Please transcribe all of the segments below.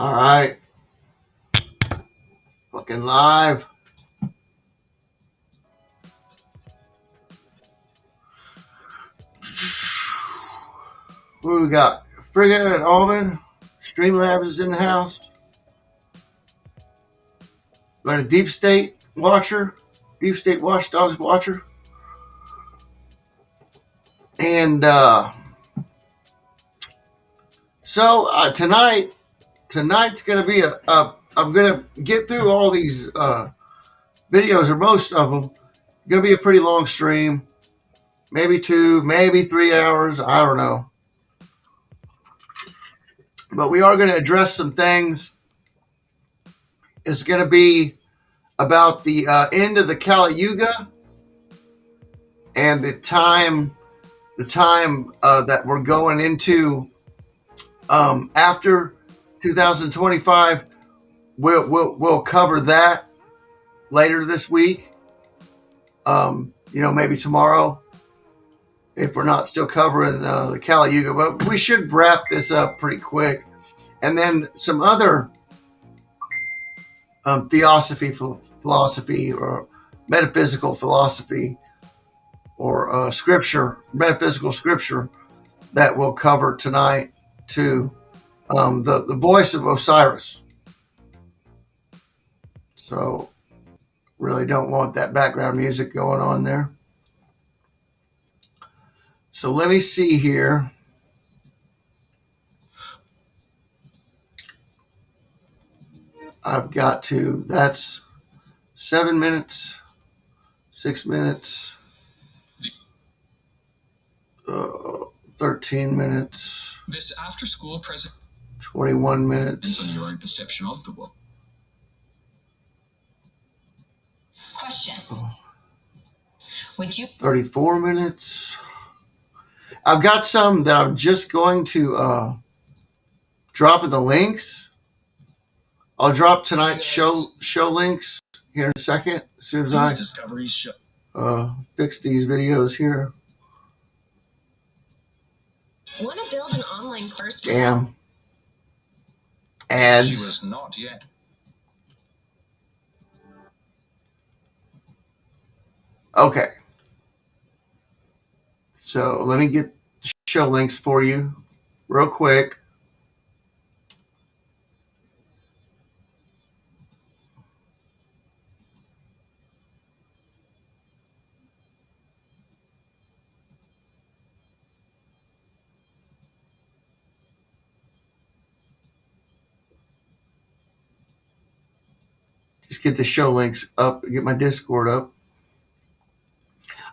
All right, fucking live. What do we got? Frigga and Almond. Streamlabs is in the house. We got a Deep State watcher. Deep State Watchdogs watcher. And tonight's going to be I'm going to get through all these videos, or most of them. Going to be a pretty long stream. Maybe 2, maybe 3 hours. I don't know. But we are going to address some things. It's going to be about the end of the Kali Yuga and the time that we're going into after 2025. We'll cover that later this week. Maybe tomorrow, if we're not still covering the Kali Yuga. But we should wrap this up pretty quick. And then some other philosophy, or metaphysical philosophy, or metaphysical scripture that we'll cover tonight too. The voice of Osiris. So really don't want that background music going on there. So let me see here. That's 7 minutes, 6 minutes, 13 minutes. This after school present 21 minutes. depends on your own perception of the world. Question. Would you 34 minutes. I've got some that I'm just going to drop in the links. I'll drop tonight's show links here in a second, as soon as I discoveries show fix these videos here. want to build an online course? Damn. Ads. She was not yet. Okay. So let me get the show links for you real quick. Just get the show links up, get my Discord up.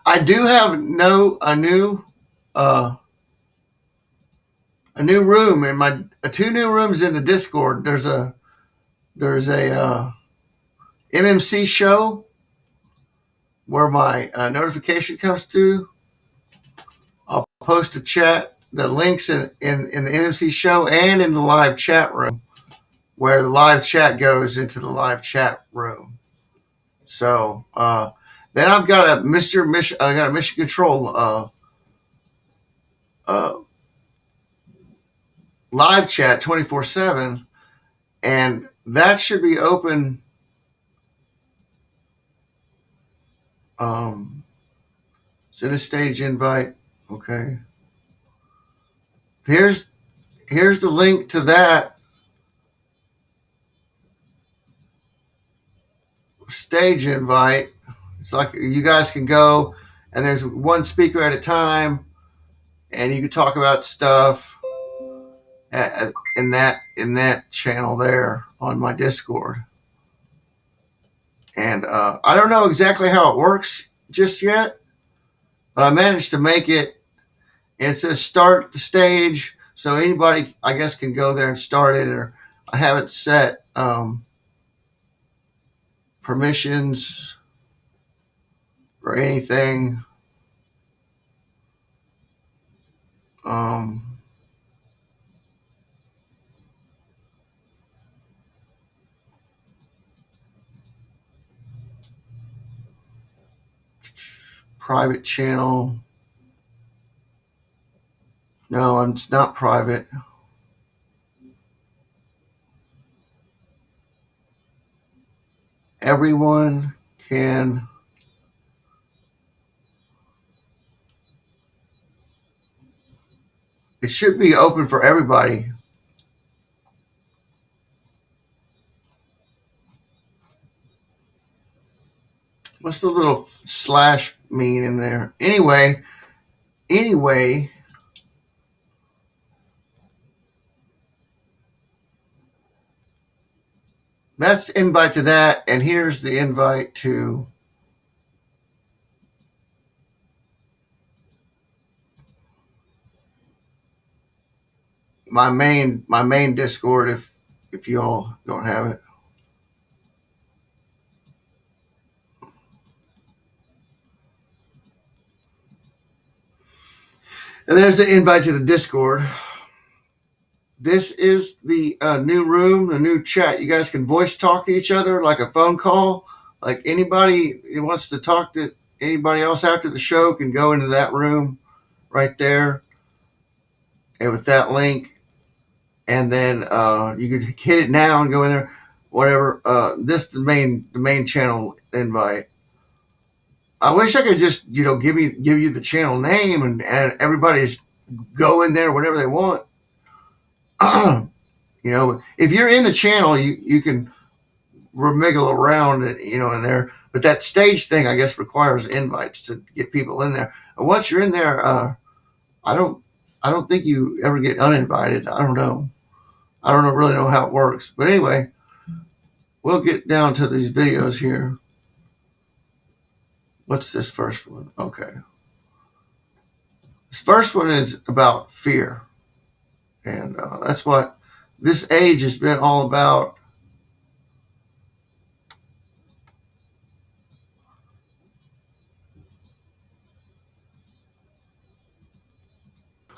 I do have a new room in my 2 new rooms in the Discord. There's a MMC show where my notification comes through. I'll post the links in the MMC show and in the live chat room, where the live chat goes into the live chat room. So then I've got a Mission Control live chat 24/7, and that should be open. Send a stage invite. Okay. Here's the link to that stage invite. It's like you guys can go, and there's one speaker at a time, and you can talk about stuff in that channel there on my Discord. And I don't know exactly how it works just yet, but I managed to make it. It says start the stage, so anybody, I guess, can go there and start it. Or I haven't set permissions or anything. Private channel. No, it's not private. Everyone can It should be open for everybody. What's the little slash mean in there? Anyway, that's the invite to that, and here's the invite to my main Discord if you all don't have it. And there's the invite to the Discord. This is the new room, the new chat. You guys can voice talk to each other like a phone call. Like anybody who wants to talk to anybody else after the show can go into that room right there, and with that link, and then you can hit it now and go in there. Whatever. This is the main channel invite. I wish I could just give you the channel name and everybody's go in there whenever they want. If you're in the channel, you can remiggle around it, in there. But that stage thing, I guess, requires invites to get people in there. And once you're in there, I don't think you ever get uninvited. I don't know. I don't really know how it works. But anyway, we'll get down to these videos here. What's this first one? Okay. This first one is about fear. And that's what this age has been all about.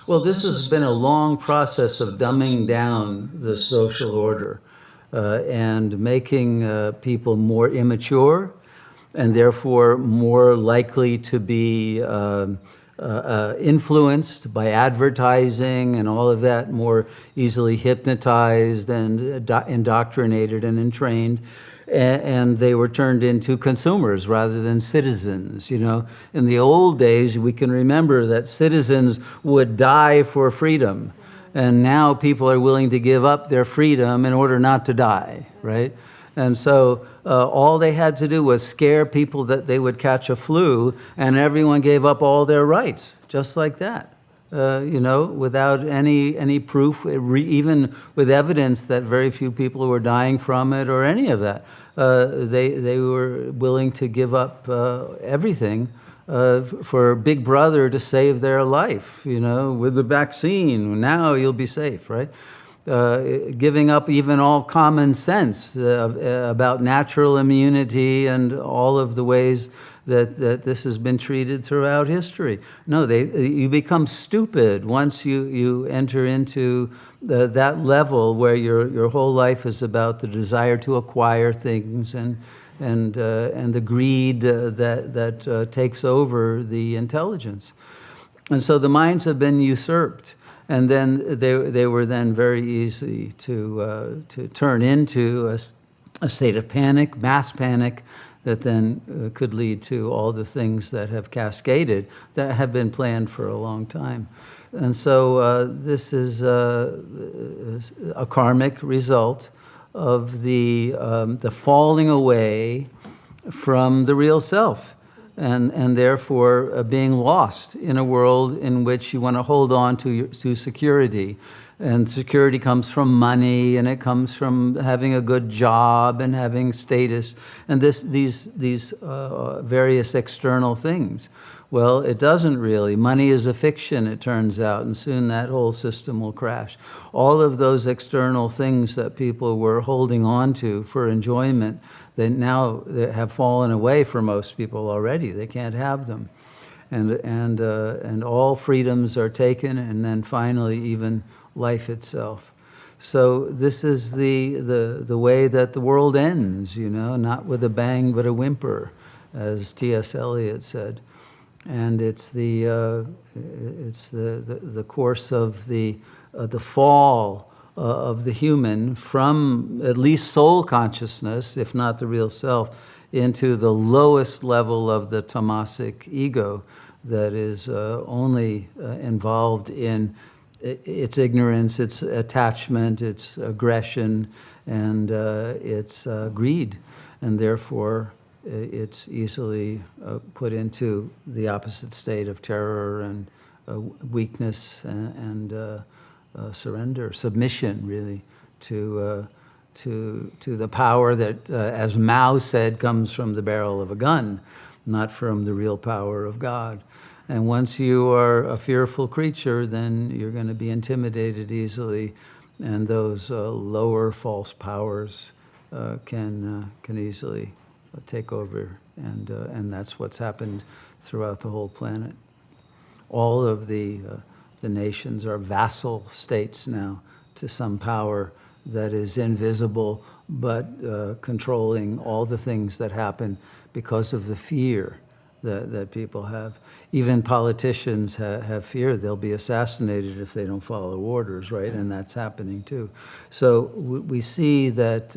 Well, this has been a long process of dumbing down the social order and making people more immature and therefore more likely to be influenced by advertising and all of that, more easily hypnotized and indoctrinated and entrained. And they were turned into consumers rather than citizens. In the old days, we can remember that citizens would die for freedom. And now people are willing to give up their freedom in order not to die, right? And so all they had to do was scare people that they would catch a flu, and everyone gave up all their rights, just like that. Without any proof, even with evidence that very few people were dying from it or any of that. They were willing to give up everything for Big Brother to save their life, with the vaccine. Now you'll be safe, right? Giving up even all common sense about natural immunity and all of the ways that this has been treated throughout history. No, you become stupid once you enter into that level where your whole life is about the desire to acquire things and the greed that takes over the intelligence. And so the minds have been usurped. And then they were then very easy to turn into a state of panic, mass panic, that then could lead to all the things that have cascaded that have been planned for a long time. And so this is a karmic result of the falling away from the real self. And therefore being lost in a world in which you want to hold on to security. And security comes from money, and it comes from having a good job and having status, and these various external things. Well, it doesn't really. Money is a fiction, it turns out, and soon that whole system will crash. All of those external things that people were holding on to for enjoyment, they now have fallen away for most people already. They can't have them. And all freedoms are taken, and then finally even life itself. So this is the way that the world ends, not with a bang but a whimper, as T.S. Eliot said. And it's the course of the fall of the human from at least soul consciousness, if not the real self, into the lowest level of the tamasic ego that is only involved in it's ignorance, it's attachment, it's aggression, and it's greed, and therefore it's easily put into the opposite state of terror and weakness and surrender, submission, really, to the power that, as Mao said, comes from the barrel of a gun, not from the real power of God. And once you are a fearful creature, then you're going to be intimidated easily, and those lower false powers can easily take over, and that's what's happened throughout the whole planet. All of the nations are vassal states now to some power that is invisible, but controlling all the things that happen because of the fear that people have. Even politicians have fear they'll be assassinated if they don't follow orders, right? And that's happening too. So we see that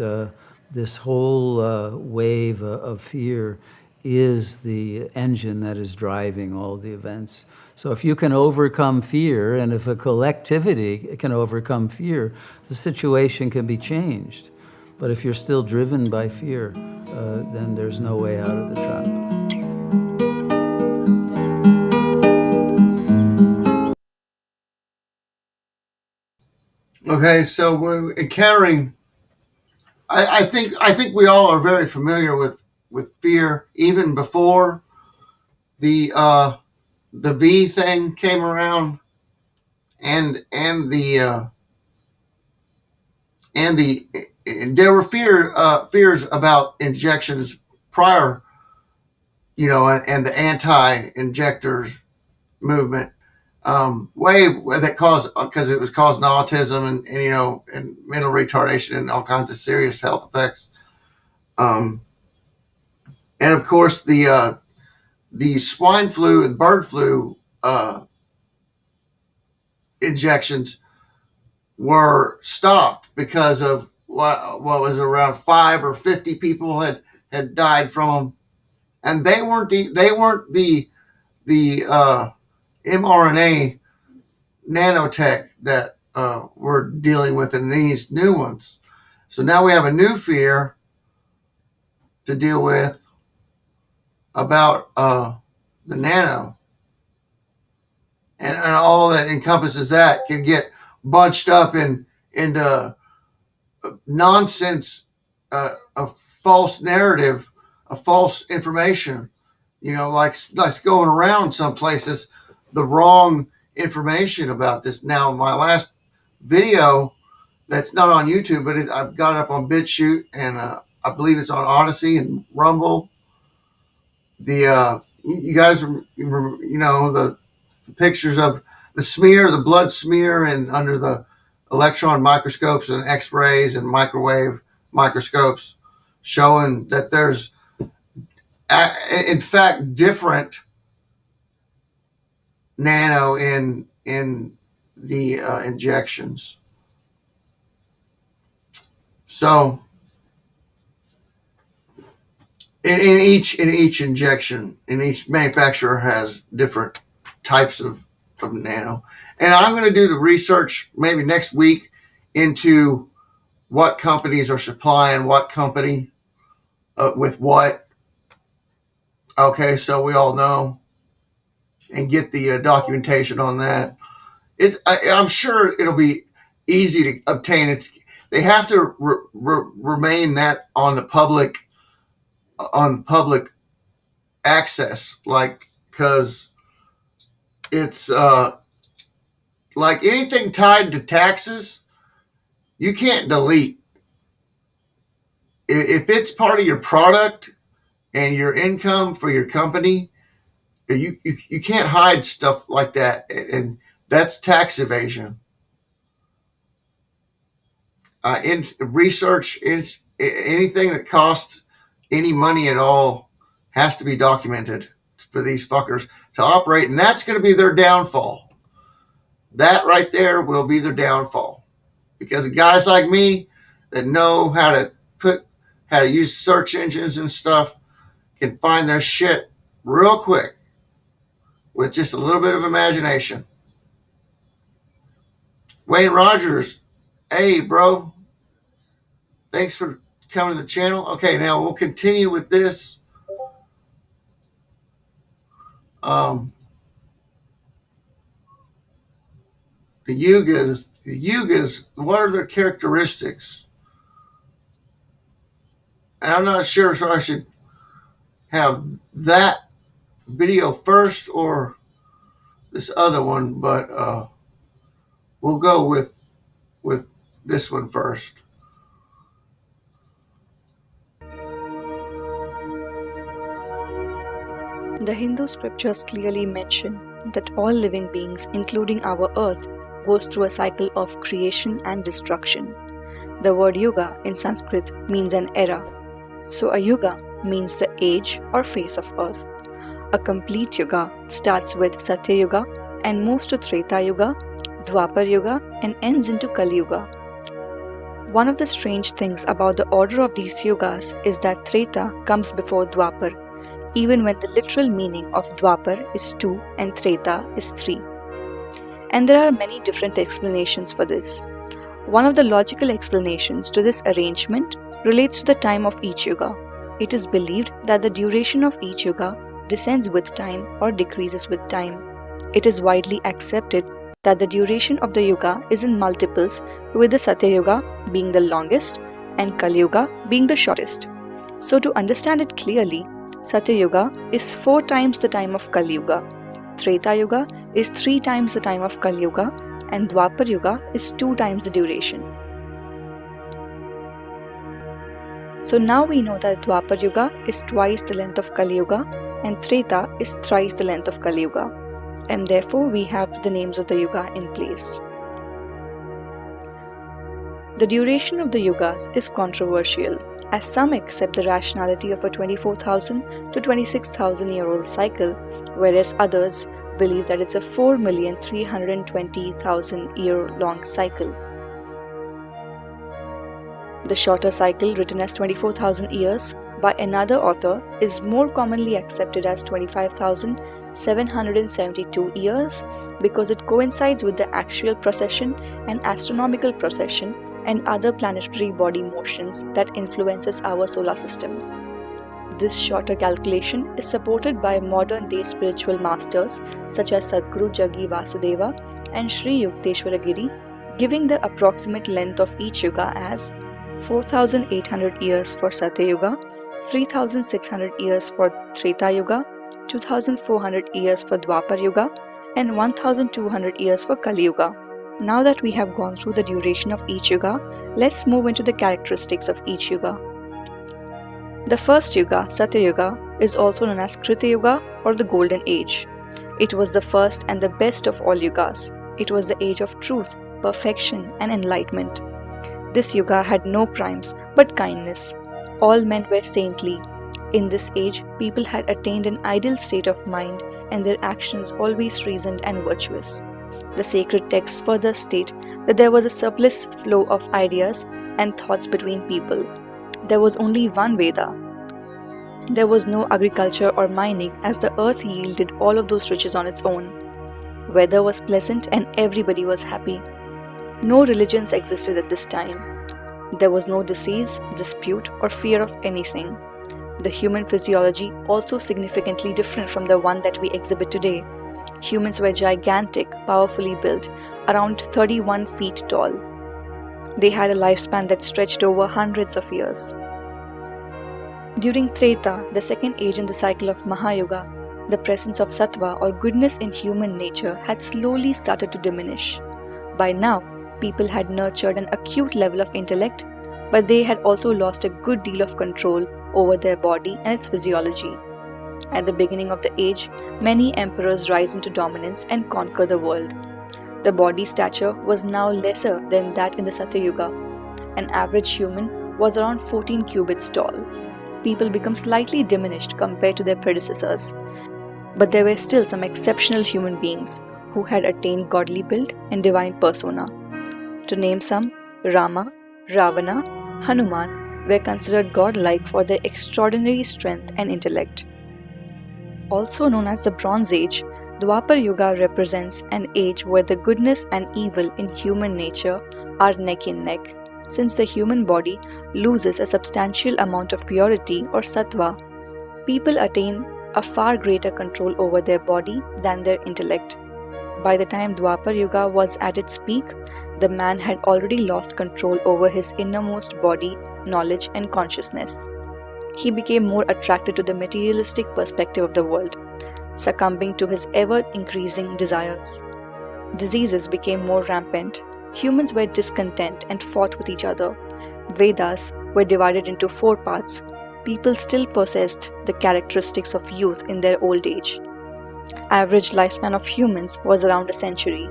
this whole wave of fear is the engine that is driving all the events. So if you can overcome fear, and if a collectivity can overcome fear, the situation can be changed. But if you're still driven by fear, then there's no way out of the trap. Okay, so we're encountering. I think we all are very familiar with fear, even before the V thing came around, and the there were fears about injections prior, and the anti-injectors movement, way that caused, because it was causing autism and mental retardation and all kinds of serious health effects. Um, and of course the swine flu and bird flu injections were stopped because of what was around 5 or 50 people had died from them, and they weren't the mRNA nanotech that we're dealing with in these new ones. So now we have a new fear to deal with about the nano, and all that encompasses that can get bunched up into nonsense, a false narrative, a false information. Like going around some places, the wrong information about this. Now, my last video that's not on YouTube, but I've got it up on BitChute, and I believe it's on Odyssey and Rumble. You guys, the pictures of the blood smear, and under the electron microscopes and X-rays and microwave microscopes, showing that there's, in fact, different nano in the injections. So in each injection, in each manufacturer has different types of nano. And I'm going to do the research maybe next week into what companies are supplying what company with what. Okay, so we all know, and get the documentation on that. I'm sure it'll be easy to obtain. They have to remain that on the public access, because it's like anything tied to taxes, you can't delete. If it's part of your product and your income for your company, you can't hide stuff like that, and that's tax evasion. In research, anything that costs any money at all has to be documented for these fuckers to operate, and that's going to be their downfall. That right there will be their downfall, because guys like me that know how to use search engines and stuff can find their shit real quick with just a little bit of imagination. Wayne Rogers, hey, bro. Thanks for coming to the channel. Okay, now we'll continue with this. The yugas, what are their characteristics? And I'm not sure if I should have that video first or this other one, but we'll go with this one first. The Hindu scriptures clearly mention that all living beings, including our earth, goes through a cycle of creation and destruction. The word yuga in Sanskrit means an era. So a yuga means the age or phase of earth. A complete yuga starts with Satya Yuga and moves to Treta Yuga, Dwapar Yuga, and ends into Kali Yuga. One of the strange things about the order of these yugas is that Treta comes before Dwapar, even when the literal meaning of Dwapar is 2 and Treta is 3. And there are many different explanations for this. One of the logical explanations to this arrangement relates to the time of each yuga. It is believed that the duration of each yuga descends with time or decreases with time. It is widely accepted that the duration of the yuga is in multiples, with the Satya Yuga being the longest and Kali Yuga being the shortest. So to understand it clearly, Satya Yuga is 4 times the time of Kali Yuga, Treta Yuga is 3 times the time of Kali Yuga, and Dwapar Yuga is 2 times the duration. So now we know that Dwapar Yuga is twice the length of Kali Yuga and Treta is thrice the length of Kali Yuga, and therefore we have the names of the Yuga in place. The duration of the Yugas is controversial, as some accept the rationality of a 24,000 to 26,000 year old cycle, whereas others believe that it's a 4,320,000 year long cycle. The shorter cycle, written as 24,000 years by another author, is more commonly accepted as 25,772 years because it coincides with the axial precession and astronomical precession and other planetary body motions that influences our solar system. This shorter calculation is supported by modern-day spiritual masters such as Sadguru Jaggi Vasudeva and Sri Yukteswara Giri, giving the approximate length of each yuga as 4,800 years for Satya Yuga, 3,600 years for Treta Yuga, 2,400 years for Dwapar Yuga, and 1,200 years for Kali Yuga. Now that we have gone through the duration of each yuga, let's move into the characteristics of each yuga. The first yuga, Satya Yuga, is also known as Krita Yuga or the Golden Age. It was the first and the best of all yugas. It was the age of truth, perfection, and enlightenment. This yuga had no crimes but kindness. All men were saintly. In this age, people had attained an ideal state of mind and their actions always reasoned and virtuous. The sacred texts further state that there was a surplus flow of ideas and thoughts between people. There was only one Veda. There was no agriculture or mining, as the earth yielded all of those riches on its own. Weather was pleasant and everybody was happy. No religions existed at this time. There was no disease, dispute, or fear of anything. The human physiology also significantly different from the one that we exhibit today. Humans were gigantic, powerfully built, around 31 feet tall. They had a lifespan that stretched over hundreds of years. During Treta, the second age in the cycle of Mahayuga, the presence of sattva or goodness in human nature had slowly started to diminish. By now, people had nurtured an acute level of intellect, but they had also lost a good deal of control over their body and its physiology. At the beginning of the age, many emperors rise into dominance and conquer the world. The body stature was now lesser than that in the Satya Yuga. An average human was around 14 cubits tall. People become slightly diminished compared to their predecessors. But there were still some exceptional human beings who had attained godly build and divine persona. To name some, Rama, Ravana, Hanuman were considered godlike for their extraordinary strength and intellect. Also known as the Bronze Age, Dwapar Yuga represents an age where the goodness and evil in human nature are neck and neck, since the human body loses a substantial amount of purity or sattva. People attain a far greater control over their body than their intellect. By the time Dwapar Yuga was at its peak, the man had already lost control over his innermost body, knowledge, and consciousness. He became more attracted to the materialistic perspective of the world, succumbing to his ever increasing desires. Diseases became more rampant. Humans were discontent and fought with each other. Vedas were divided into 4 parts. People still possessed the characteristics of youth in their old age. Average lifespan of humans was around a century.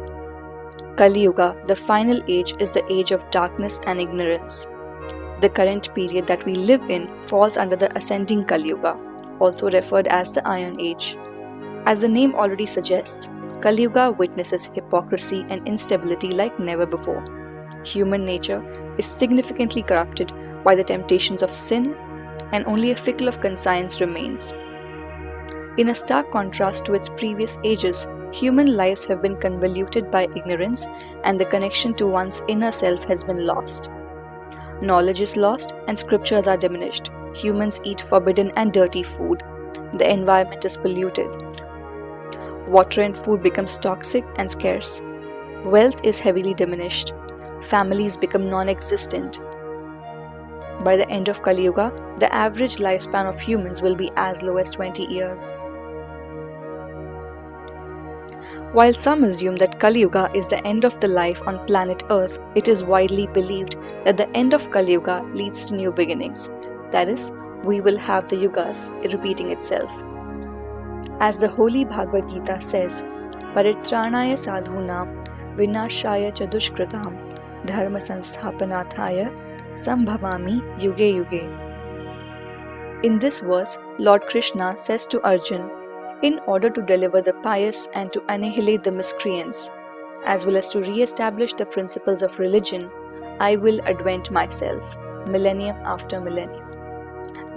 Kali Yuga, the final age, is the age of darkness and ignorance. The current period that we live in falls under the ascending Kali Yuga, also referred as the Iron Age. As the name already suggests, Kali Yuga witnesses hypocrisy and instability like never before. Human nature is significantly corrupted by the temptations of sin, and only a fickle of conscience remains. In a stark contrast to its previous ages, human lives have been convoluted by ignorance, and the connection to one's inner self has been lost. Knowledge is lost, and scriptures are diminished. Humans eat forbidden and dirty food. The environment is polluted. Water and food becomes toxic and scarce. Wealth is heavily diminished. Families become non-existent. By the end of Kali Yuga, the average lifespan of humans will be as low as 20 years. While some assume that Kali Yuga is the end of the life on planet Earth, it is widely believed that the end of Kali Yuga leads to new beginnings. That is, we will have the yugas repeating itself. As the Holy Bhagavad Gita says, Paritranaya sadhunam vinashaya cha dushkritam dharma sansthapanataya sambhavami yuge yuge. In this verse, Lord Krishna says to Arjun, in order to deliver the pious and to annihilate the miscreants, as well as to re-establish the principles of religion, I will advent myself, millennium after millennium.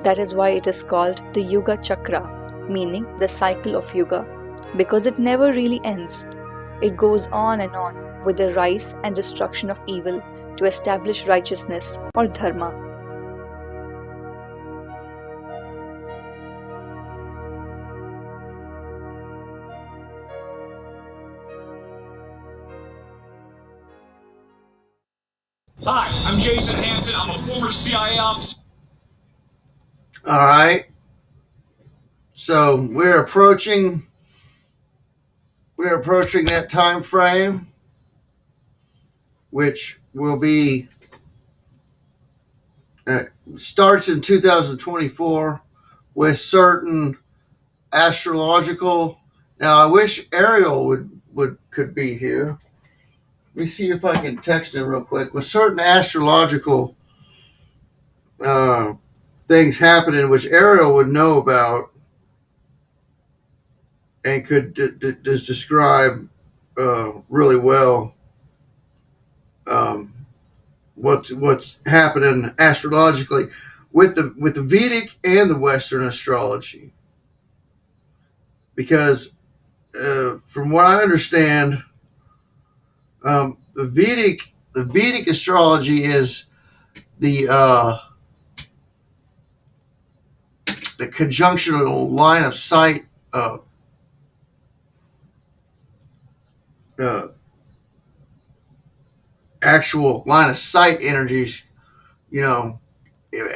That is why it is called the Yuga Chakra, meaning the cycle of Yuga, because it never really ends. It goes on and on with the rise and destruction of evil to establish righteousness or dharma. Hi, I'm Jason Hansen. I'm a former CIA officer. All right. So we're approaching that time frame, which will be starts in 2024 with certain astrological. Now I wish Ariel could be here. Let me see if I can text him real quick. With certain astrological things happening, which Ariel would know about and could describe really well what's happening astrologically with the Vedic and the Western astrology, because from what I understand, the Vedic astrology is the conjunctional line of sight uh, actual line of sight energies,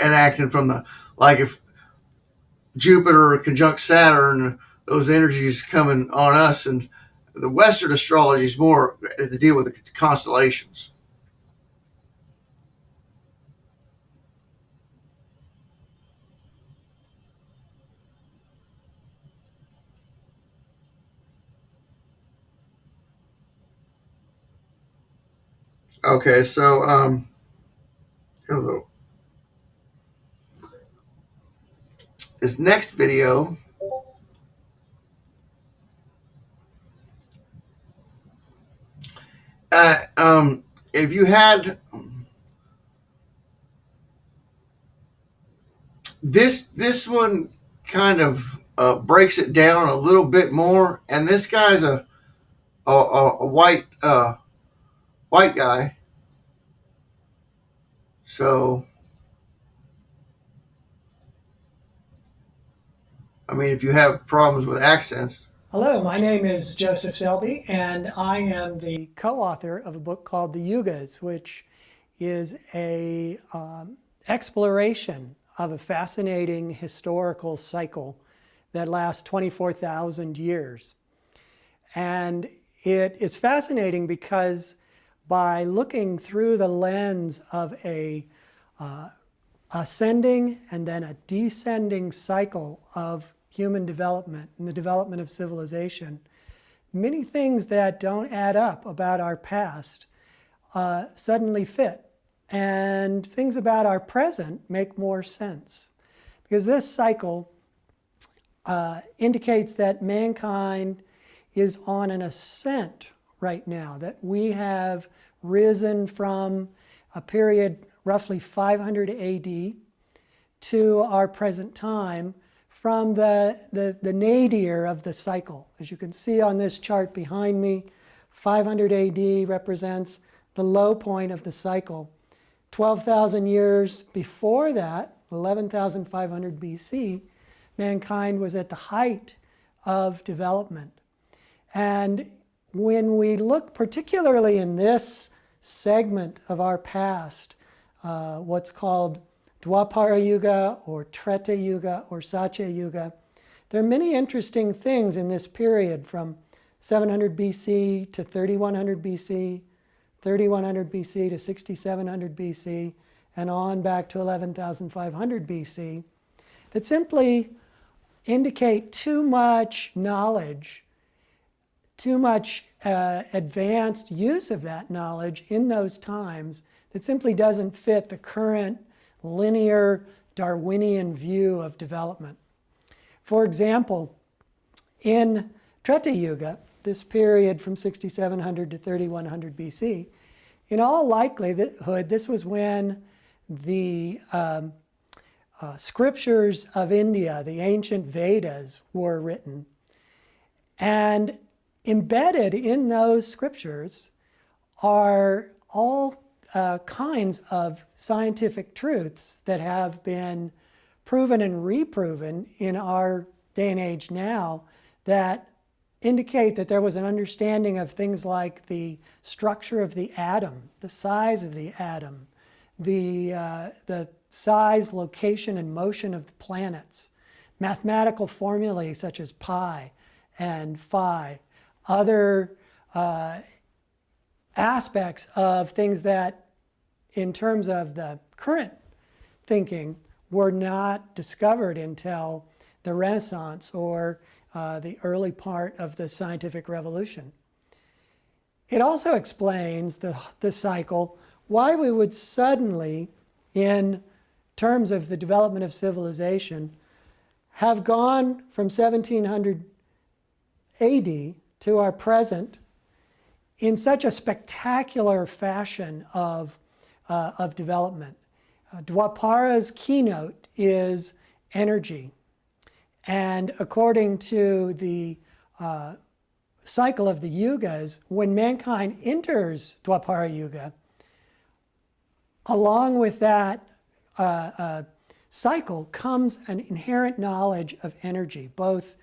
enacting from like if Jupiter conjunct Saturn, those energies coming on us, and the Western astrology is more to deal with the constellations. Okay, so hello. This next video if you had this one kind of breaks it down a little bit more. And this guy's a white guy, so I mean, if you have problems with accents. Hello, my name is Joseph Selby, and I am the co-author of a book called The Yugas, which is a exploration of a fascinating historical cycle that lasts 24,000 years. And it is fascinating because by looking through the lens of a ascending and then a descending cycle of human development and the development of civilization, many things that don't add up about our past suddenly fit. And things about our present make more sense. Because this cycle indicates that mankind is on an ascent right now, that we have risen from a period roughly 500 AD to our present time, from the nadir of the cycle. As you can see on this chart behind me, 500 AD represents the low point of the cycle. 12,000 years before that, 11,500 BC, mankind was at the height of development. And when we look particularly in this segment of our past, what's called Dwapara Yuga or Treta Yuga or Satya Yuga, there are many interesting things in this period from 700 BC to 3100 BC, 3100 BC to 6700 BC, and on back to 11,500 BC, that simply indicate too much knowledge, too much advanced use of that knowledge in those times that simply doesn't fit the current linear Darwinian view of development. For example, in Treta Yuga, this period from 6700 to 3100 BC, in all likelihood, this was when the scriptures of India, the ancient Vedas, were written. And embedded in those scriptures are all kinds of scientific truths that have been proven and reproven in our day and age now that indicate that there was an understanding of things like the structure of the atom, the size of the atom, the size, location, and motion of the planets, mathematical formulae such as pi and phi, other aspects of things that, in terms of the current thinking, were not discovered until the Renaissance or the early part of the scientific revolution. It also explains the cycle, why we would suddenly, in terms of the development of civilization, have gone from 1700 AD to our present in such a spectacular fashion of development. Dwapara's keynote is energy. And according to the cycle of the yugas, when mankind enters Dwapara Yuga, along with that cycle comes an inherent knowledge of energy, both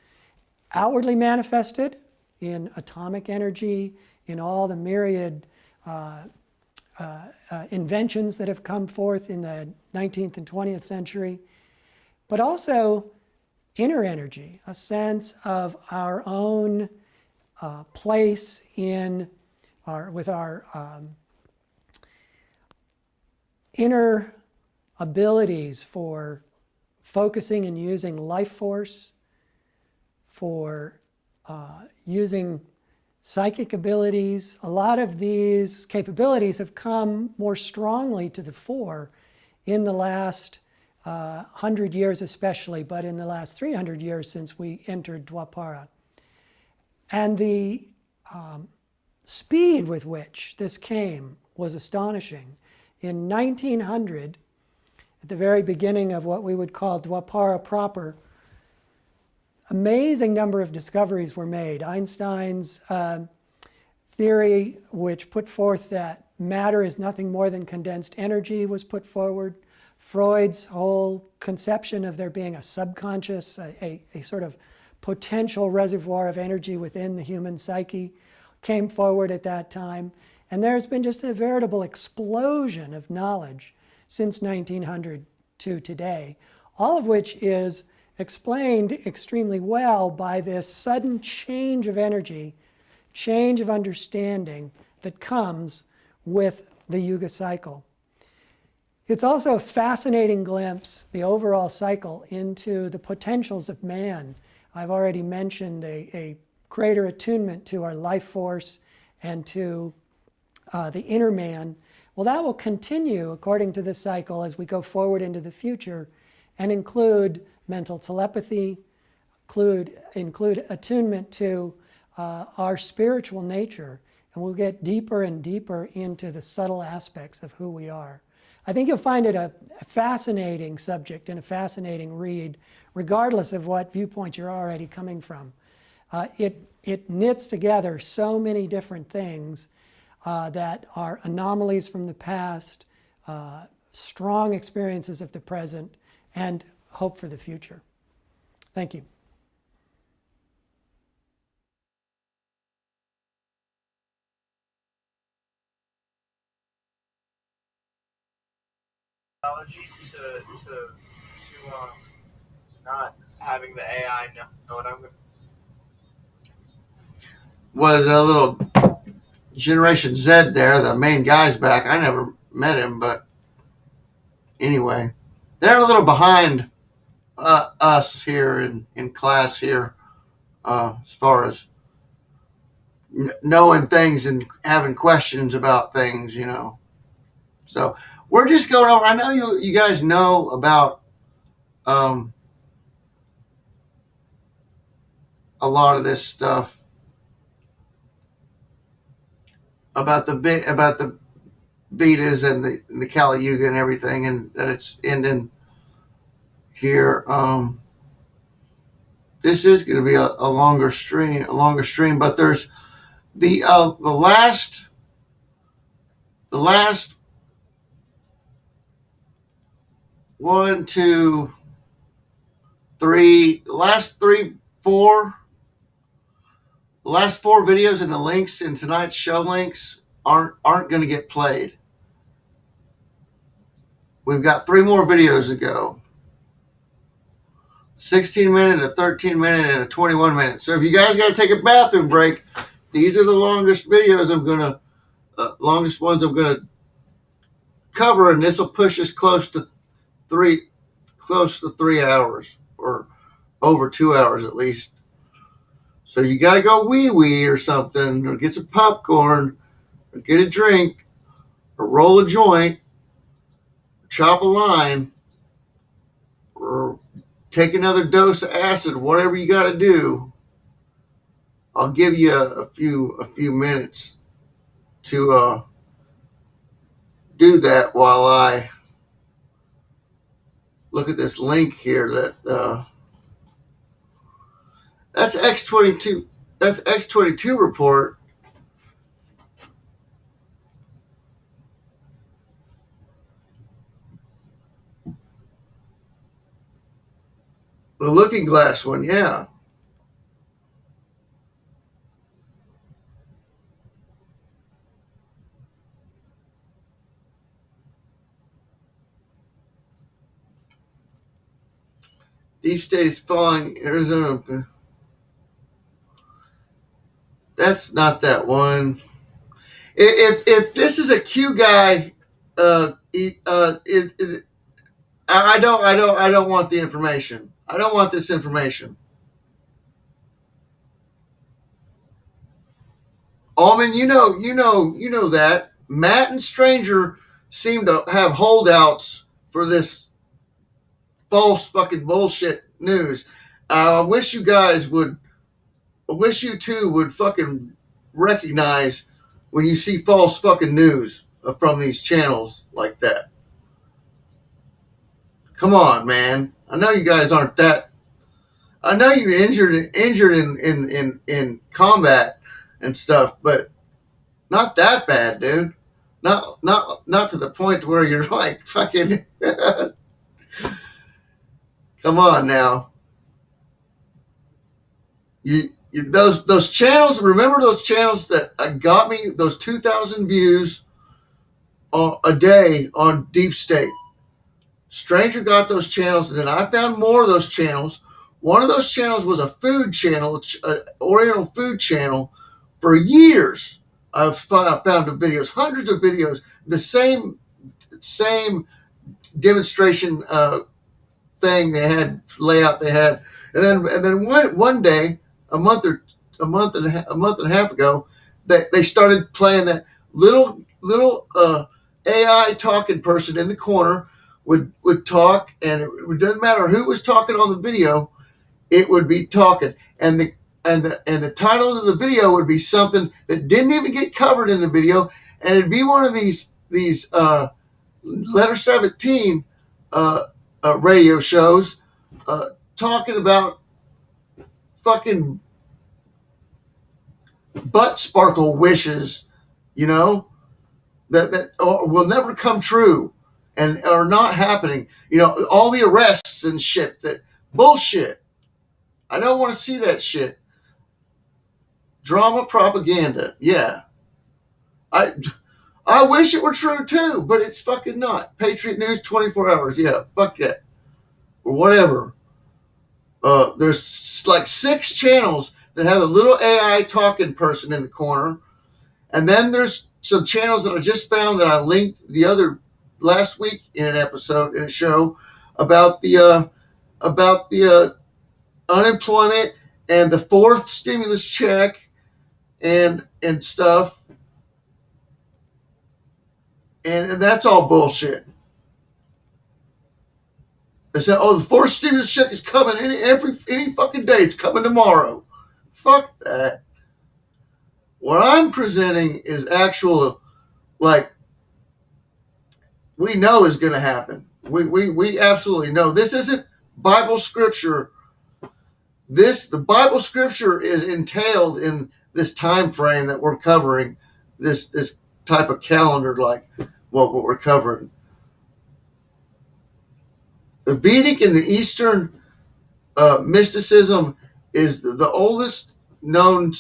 outwardly manifested in atomic energy, in all the myriad inventions that have come forth in the 19th and 20th century, but also inner energy, a sense of our own place in with our inner abilities for focusing and using life force, for using psychic abilities. A lot of these capabilities have come more strongly to the fore in the last 100 years especially, but in the last 300 years since we entered Dwapara. And the speed with which this came was astonishing. In 1900, at the very beginning of what we would call Dwapara proper, amazing number of discoveries were made. Einstein's theory, which put forth that matter is nothing more than condensed energy, was put forward. Freud's whole conception of there being a subconscious, a sort of potential reservoir of energy within the human psyche came forward at that time. And there's been just a veritable explosion of knowledge since 1900 to today, all of which is explained extremely well by this sudden change of energy, change of understanding that comes with the Yuga cycle. It's also a fascinating glimpse, the overall cycle, into the potentials of man. I've already mentioned a greater attunement to our life force and to the inner man. Well, that will continue according to this cycle as we go forward into the future and include mental telepathy, include attunement to our spiritual nature, and we'll get deeper and deeper into the subtle aspects of who we are. I think you'll find it a fascinating subject and a fascinating read, regardless of what viewpoint you're already coming from. It knits together so many different things that are anomalies from the past, strong experiences of the present, and hope for the future. Thank you. To not having the AI know what I'm going to. Was a little Generation Z there, the main guy's back. I never met him, but anyway, they're a little behind us here in class here as far as knowing things and having questions about things, you know. So we're just going over. I know you guys know about a lot of this stuff about the Vedas and the Kali Yuga and everything, and that it's ending here. This is going to be a longer stream, but there's the last 1, 2, 3, the last 4 videos and the links in tonight's show links aren't going to get played. We've got 3 more videos to go. 16-minute, a 13-minute, and a 21-minute. So if you guys got to take a bathroom break, these are the longest videos longest ones I'm gonna cover, and this will push us close to 3 hours, or over 2 hours at least. So you got to go wee or something, or get some popcorn, or get a drink, or roll a joint, or chop a line, or take another dose of acid, whatever you got to do. I'll give you a few minutes to do that while I look at this link here. That's X22. That's X22 report. The Looking Glass one, yeah. Deep State is falling, Arizona. That's not that one. If this is a Q guy, I don't want the information. I don't want this information. Allman, you know that Matt and Stranger seem to have holdouts for this false fucking bullshit news. I wish you two would fucking recognize when you see false fucking news from these channels like that. Come on, man. I know you guys aren't that. I know you're injured in combat and stuff, but not that bad, dude. Not to the point where you're like fucking. Come on now. Those channels. Remember those channels that got me those 2,000 views a day on Deep State. Stranger got those channels, and then I found more of those channels. One of those channels was a food channel, an Oriental food channel. For years, I've found videos, hundreds of videos, the same demonstration thing they had, layout they had, and then one day, a month and a half ago, they started playing that little AI talking person in the corner would talk, and it didn't matter who was talking on the video, it would be talking, and the title of the video would be something that didn't even get covered in the video, and it'd be one of these letter 17 radio shows talking about fucking butt sparkle wishes, you know, that will never come true and are not happening. You know, all the arrests and shit, that bullshit. I don't want to see that shit. Drama propaganda. Yeah. I wish it were true too, but it's fucking not. Patriot News 24 hours. Yeah, fuck it. Or whatever. There's like 6 channels that have a little AI talking person in the corner. And then there's some channels that I just found that I linked last week in an episode, in a show about the unemployment and the 4th stimulus check and stuff. And that's all bullshit. They said, "Oh, the 4th stimulus check is coming any fucking day. It's coming tomorrow." Fuck that. What I'm presenting is actual, like, we know is going to happen. We absolutely know. This isn't Bible scripture. The Bible scripture is entailed in this time frame that we're covering, this type of calendar, like what we're covering. The Vedic and the Eastern mysticism is the oldest known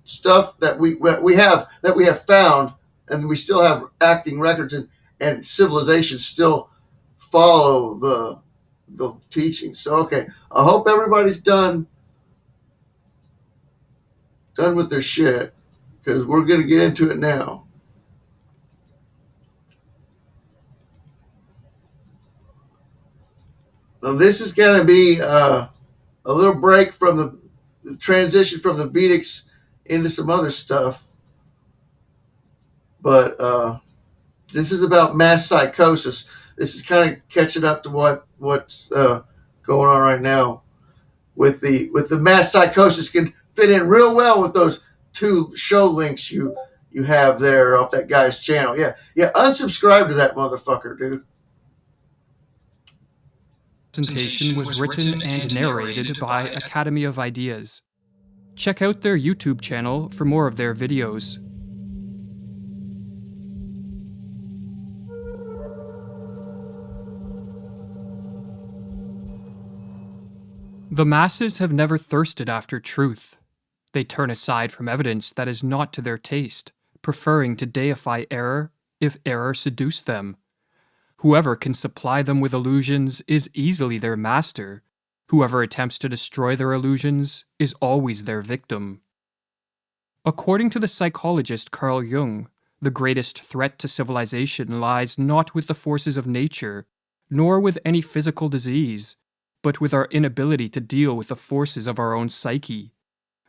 stuff that we have found, and we still have acting records, and civilizations still follow the teaching. So okay, I hope everybody's done with their shit, because we're going to get into it now. Now this is going to be a little break from the transition from the Vedics into some other stuff, but this is about mass psychosis. This is kind of catching up to what's going on right now with the mass psychosis. Can fit in real well with those 2 show links you have there off that guy's channel. Yeah, unsubscribe to that motherfucker, dude. Presentation was written and narrated by Academy of Ideas. Check out their YouTube channel for more of their videos. The masses have never thirsted after truth. They turn aside from evidence that is not to their taste, preferring to deify error if error seduce them. Whoever can supply them with illusions is easily their master. Whoever attempts to destroy their illusions is always their victim. According to the psychologist Carl Jung, the greatest threat to civilization lies not with the forces of nature, nor with any physical disease, but with our inability to deal with the forces of our own psyche.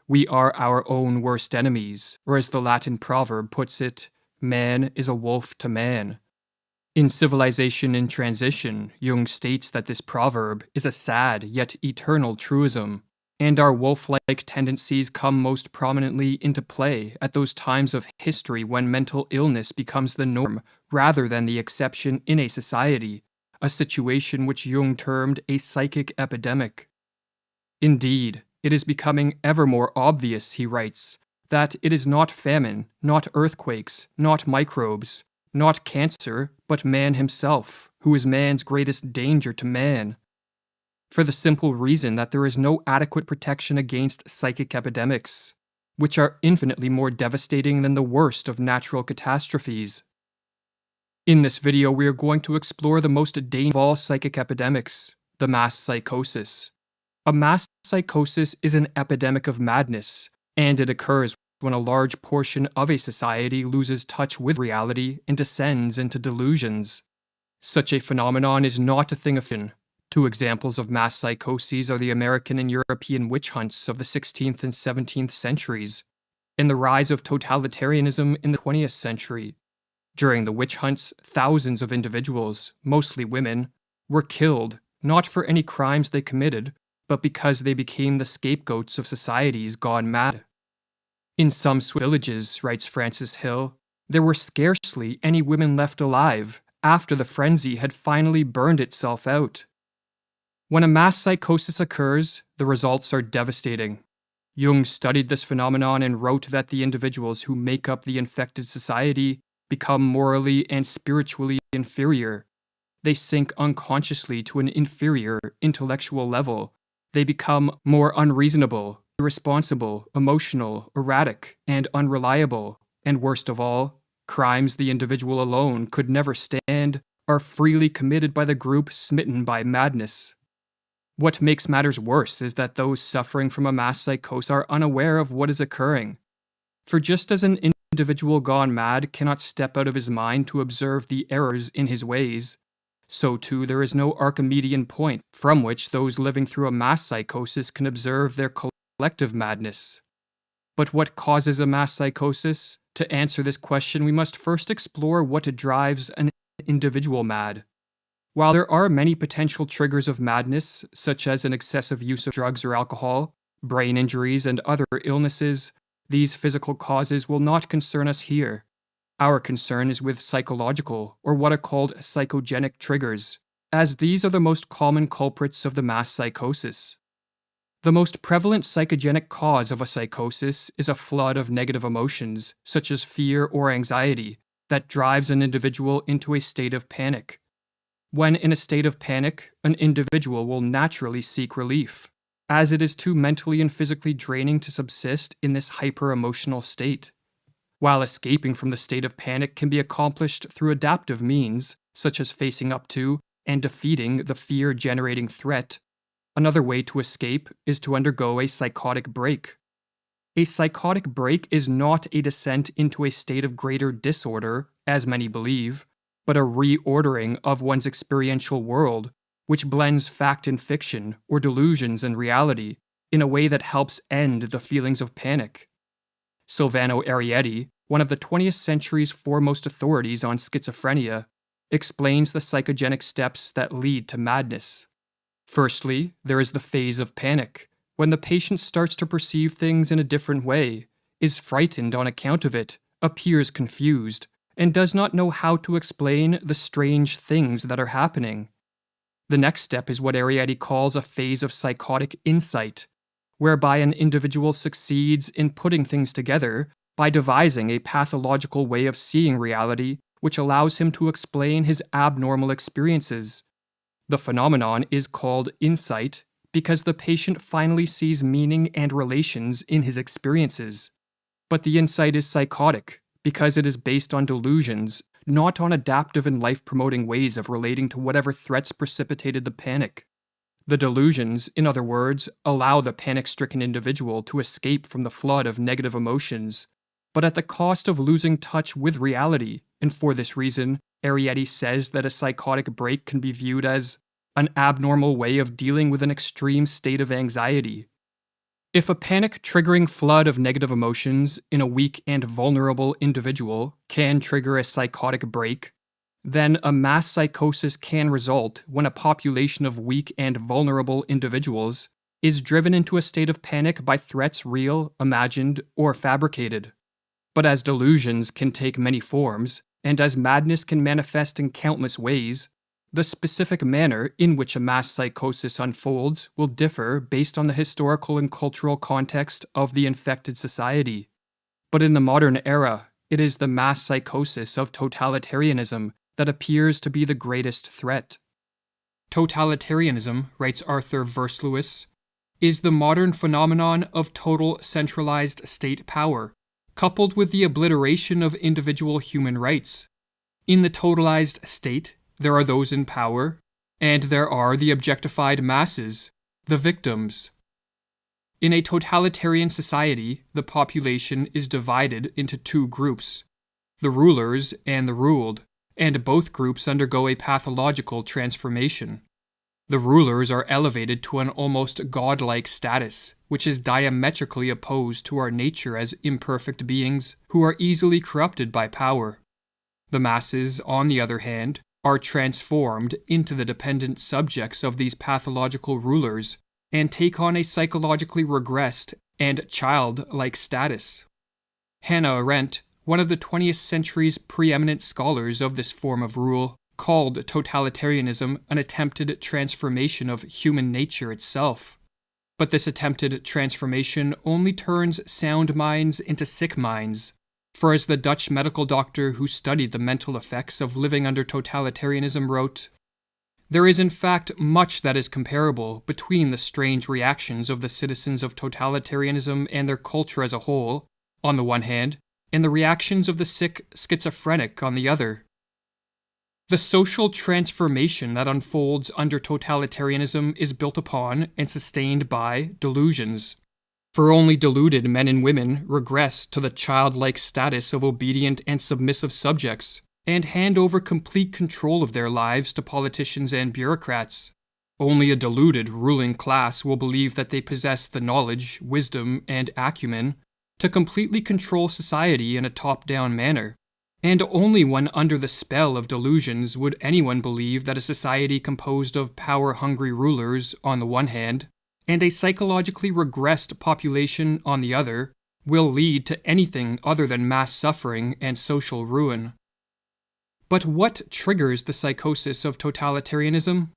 We are our own worst enemies, or as the Latin proverb puts it, man is a wolf to man. In Civilization in Transition, Jung states that this proverb is a sad yet eternal truism, and our wolf-like tendencies come most prominently into play at those times of history when mental illness becomes the norm rather than the exception in a society, a situation which Jung termed a psychic epidemic. Indeed, it is becoming ever more obvious, he writes, that it is not famine, not earthquakes, not microbes, not cancer, but man himself, who is man's greatest danger to man. For the simple reason that there is no adequate protection against psychic epidemics, which are infinitely more devastating than the worst of natural catastrophes. In this video, we are going to explore the most dangerous of all psychic epidemics, the mass psychosis. A mass psychosis is an epidemic of madness, and it occurs when a large portion of a society loses touch with reality and descends into delusions. Such a phenomenon is not a thing of fiction. Two examples of mass psychoses are the American and European witch hunts of the 16th and 17th centuries, and the rise of totalitarianism in the 20th century. During the witch hunts, thousands of individuals, mostly women, were killed, not for any crimes they committed, but because they became the scapegoats of societies gone mad. In some Swiss villages, writes Francis Hill, there were scarcely any women left alive after the frenzy had finally burned itself out. When a mass psychosis occurs, the results are devastating. Jung studied this phenomenon and wrote that the individuals who make up the infected society become morally and spiritually inferior. They sink unconsciously to an inferior intellectual level. They become more unreasonable, irresponsible, emotional, erratic, and unreliable, and worst of all, crimes the individual alone could never stand are freely committed by the group smitten by madness. What makes matters worse is that those suffering from a mass psychosis are unaware of what is occurring. For just as an individual gone mad cannot step out of his mind to observe the errors in his ways, so too there is no Archimedean point from which those living through a mass psychosis can observe their collective madness. But what causes a mass psychosis? To answer this question, we must first explore what drives an individual mad. While there are many potential triggers of madness, such as an excessive use of drugs or alcohol, brain injuries, and other illnesses, these physical causes will not concern us here. Our concern is with psychological, or what are called psychogenic triggers, as these are the most common culprits of the mass psychosis. The most prevalent psychogenic cause of a psychosis is a flood of negative emotions, such as fear or anxiety, that drives an individual into a state of panic. When in a state of panic, an individual will naturally seek relief, as it is too mentally and physically draining to subsist in this hyper-emotional state. While escaping from the state of panic can be accomplished through adaptive means, such as facing up to and defeating the fear-generating threat, another way to escape is to undergo a psychotic break. A psychotic break is not a descent into a state of greater disorder, as many believe, but a reordering of one's experiential world, which blends fact and fiction, or delusions and reality, in a way that helps end the feelings of panic. Silvano Arietti, one of the 20th century's foremost authorities on schizophrenia, explains the psychogenic steps that lead to madness. Firstly, there is the phase of panic, when the patient starts to perceive things in a different way, is frightened on account of it, appears confused, and does not know how to explain the strange things that are happening. The next step is what Arietti calls a phase of psychotic insight, whereby an individual succeeds in putting things together by devising a pathological way of seeing reality which allows him to explain his abnormal experiences. The phenomenon is called insight because the patient finally sees meaning and relations in his experiences. But the insight is psychotic because it is based on delusions, not on adaptive and life-promoting ways of relating to whatever threats precipitated the panic. The delusions, in other words, allow the panic-stricken individual to escape from the flood of negative emotions, but at the cost of losing touch with reality, and for this reason, Arietti says that a psychotic break can be viewed as an abnormal way of dealing with an extreme state of anxiety. If a panic-triggering flood of negative emotions in a weak and vulnerable individual can trigger a psychotic break, then a mass psychosis can result when a population of weak and vulnerable individuals is driven into a state of panic by threats real, imagined, or fabricated. But as delusions can take many forms, and as madness can manifest in countless ways, The specific manner in which a mass psychosis unfolds will differ based on the historical and cultural context of the infected society. But in the modern era, it is the mass psychosis of totalitarianism that appears to be the greatest threat. Totalitarianism, writes Arthur Verslewis, is the modern phenomenon of total centralized state power, coupled with the obliteration of individual human rights. In the totalized state, there are those in power, and there are the objectified masses, the victims. In a totalitarian society, the population is divided into two groups, the rulers and the ruled, and both groups undergo a pathological transformation. The rulers are elevated to an almost godlike status, which is diametrically opposed to our nature as imperfect beings who are easily corrupted by power. The masses, on the other hand, are transformed into the dependent subjects of these pathological rulers and take on a psychologically regressed and childlike status. Hannah Arendt, one of the 20th century's preeminent scholars of this form of rule, called totalitarianism an attempted transformation of human nature itself. But this attempted transformation only turns sound minds into sick minds, for as the Dutch medical doctor who studied the mental effects of living under totalitarianism wrote, "There is in fact much that is comparable between the strange reactions of the citizens of totalitarianism and their culture as a whole, on the one hand, and the reactions of the sick schizophrenic on the other. The social transformation that unfolds under totalitarianism is built upon and sustained by delusions. For only deluded men and women regress to the childlike status of obedient and submissive subjects, and hand over complete control of their lives to politicians and bureaucrats. Only a deluded ruling class will believe that they possess the knowledge, wisdom, and acumen to completely control society in a top-down manner. And only when under the spell of delusions would anyone believe that a society composed of power-hungry rulers on the one hand, and a psychologically regressed population on the other, will lead to anything other than mass suffering and social ruin. But what triggers the psychosis of totalitarianism?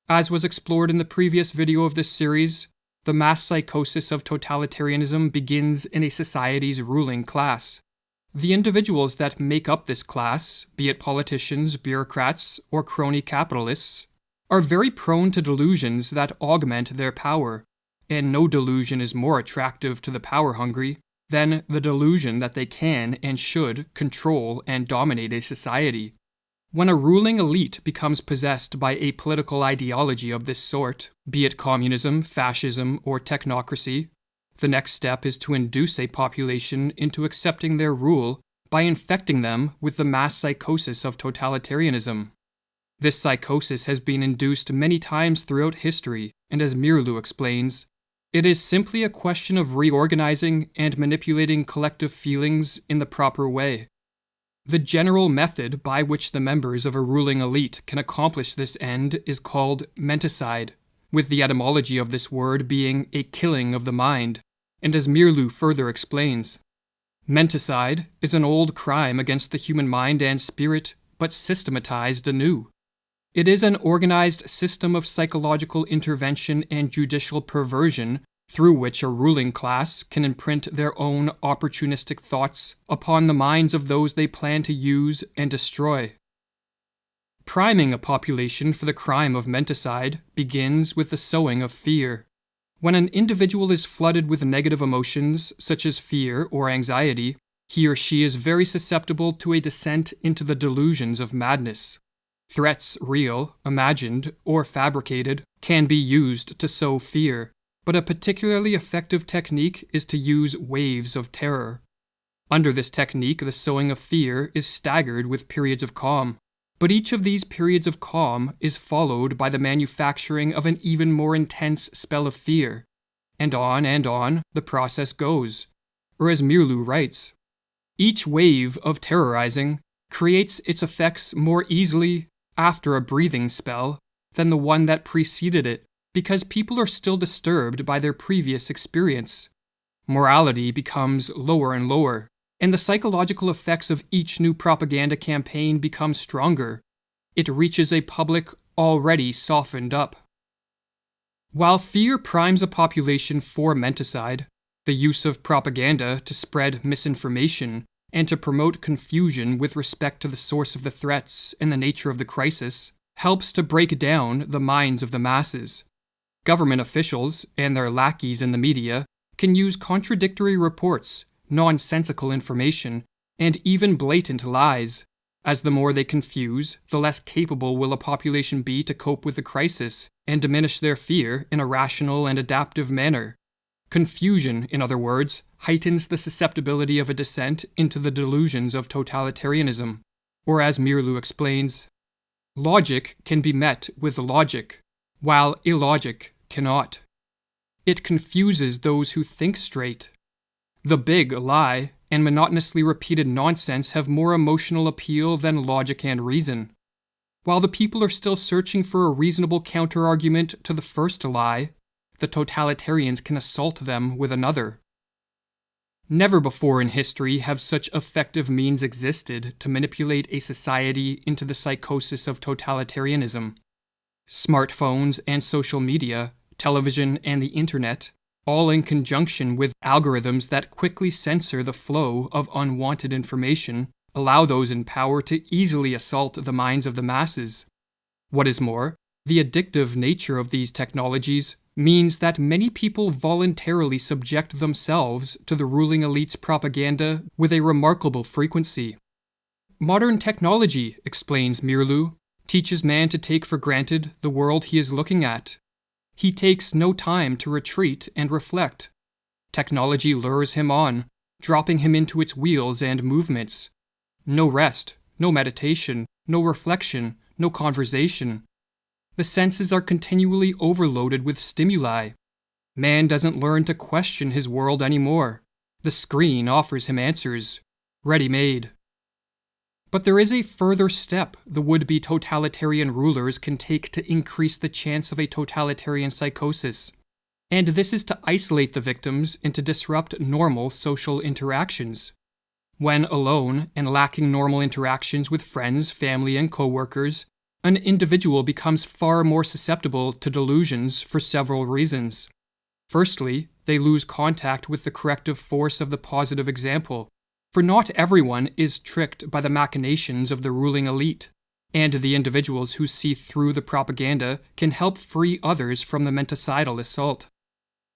As was explored in the previous video of this series, the mass psychosis of totalitarianism begins in a society's ruling class. The individuals that make up this class, be it politicians, bureaucrats, or crony capitalists, are very prone to delusions that augment their power, and no delusion is more attractive to the power-hungry than the delusion that they can and should control and dominate a society. When a ruling elite becomes possessed by a political ideology of this sort, be it communism, fascism, or technocracy, the next step is to induce a population into accepting their rule by infecting them with the mass psychosis of totalitarianism. This psychosis has been induced many times throughout history, and as Mirlu explains, it is simply a question of reorganizing and manipulating collective feelings in the proper way. The general method by which the members of a ruling elite can accomplish this end is called menticide, with the etymology of this word being a killing of the mind, and as Mirlu further explains, menticide is an old crime against the human mind and spirit, but systematized anew. It is an organized system of psychological intervention and judicial perversion through which a ruling class can imprint their own opportunistic thoughts upon the minds of those they plan to use and destroy. Priming a population for the crime of menticide begins with the sowing of fear. When an individual is flooded with negative emotions, such as fear or anxiety, he or she is very susceptible to a descent into the delusions of madness. Threats, real, imagined, or fabricated, can be used to sow fear, but a particularly effective technique is to use waves of terror. Under this technique, the sowing of fear is staggered with periods of calm, but each of these periods of calm is followed by the manufacturing of an even more intense spell of fear, and on the process goes. Or as Mirlu writes, each wave of terrorizing creates its effects more easily after a breathing spell than the one that preceded it, because people are still disturbed by their previous experience. Morality becomes lower and lower, and the psychological effects of each new propaganda campaign become stronger. It reaches a public already softened up. While fear primes a population for menticide, the use of propaganda to spread misinformation and to promote confusion with respect to the source of the threats and the nature of the crisis helps to break down the minds of the masses. Government officials and their lackeys in the media can use contradictory reports, nonsensical information, and even blatant lies. As the more they confuse, the less capable will a population be to cope with the crisis and diminish their fear in a rational and adaptive manner. Confusion, in other words, heightens the susceptibility of a descent into the delusions of totalitarianism. Or as Mirlu explains, logic can be met with logic, while illogic cannot. It confuses those who think straight. The big lie and monotonously repeated nonsense have more emotional appeal than logic and reason. While the people are still searching for a reasonable counter-argument to the first lie, the totalitarians can assault them with another. Never before in history have such effective means existed to manipulate a society into the psychosis of totalitarianism. Smartphones and social media, television and the internet, all in conjunction with algorithms that quickly censor the flow of unwanted information, allow those in power to easily assault the minds of the masses. What is more, the addictive nature of these technologies means that many people voluntarily subject themselves to the ruling elite's propaganda with a remarkable frequency. Modern technology, explains Mirlu, teaches man to take for granted the world he is looking at. He takes no time to retreat and reflect. Technology lures him on, dropping him into its wheels and movements. No rest, no meditation, no reflection, no conversation. The senses are continually overloaded with stimuli. Man doesn't learn to question his world anymore. The screen offers him answers, ready-made. But there is a further step the would-be totalitarian rulers can take to increase the chance of a totalitarian psychosis, and this is to isolate the victims and to disrupt normal social interactions. When alone and lacking normal interactions with friends, family, and co-workers, an individual becomes far more susceptible to delusions for several reasons. Firstly, they lose contact with the corrective force of the positive example, for not everyone is tricked by the machinations of the ruling elite, and the individuals who see through the propaganda can help free others from the menticidal assault.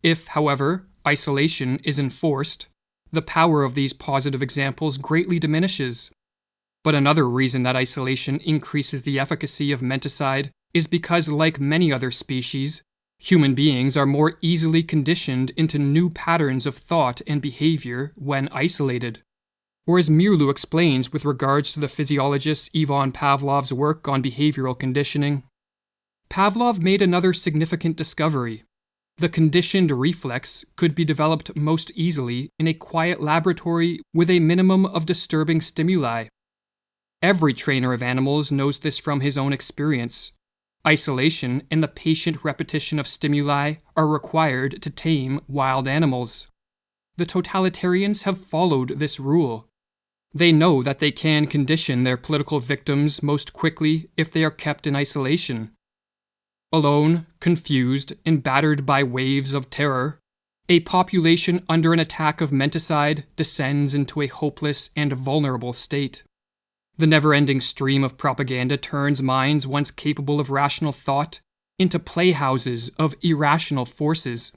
If, however, isolation is enforced, the power of these positive examples greatly diminishes. But another reason that isolation increases the efficacy of menticide is because, like many other species, human beings are more easily conditioned into new patterns of thought and behavior when isolated. Or as Mirlu explains with regards to the physiologist Ivan Pavlov's work on behavioral conditioning, Pavlov made another significant discovery. The conditioned reflex could be developed most easily in a quiet laboratory with a minimum of disturbing stimuli. Every trainer of animals knows this from his own experience. Isolation and the patient repetition of stimuli are required to tame wild animals. The totalitarians have followed this rule. They know that they can condition their political victims most quickly if they are kept in isolation. Alone, confused, and battered by waves of terror, a population under an attack of menticide descends into a hopeless and vulnerable state. The never-ending stream of propaganda turns minds once capable of rational thought into playhouses of irrational forces.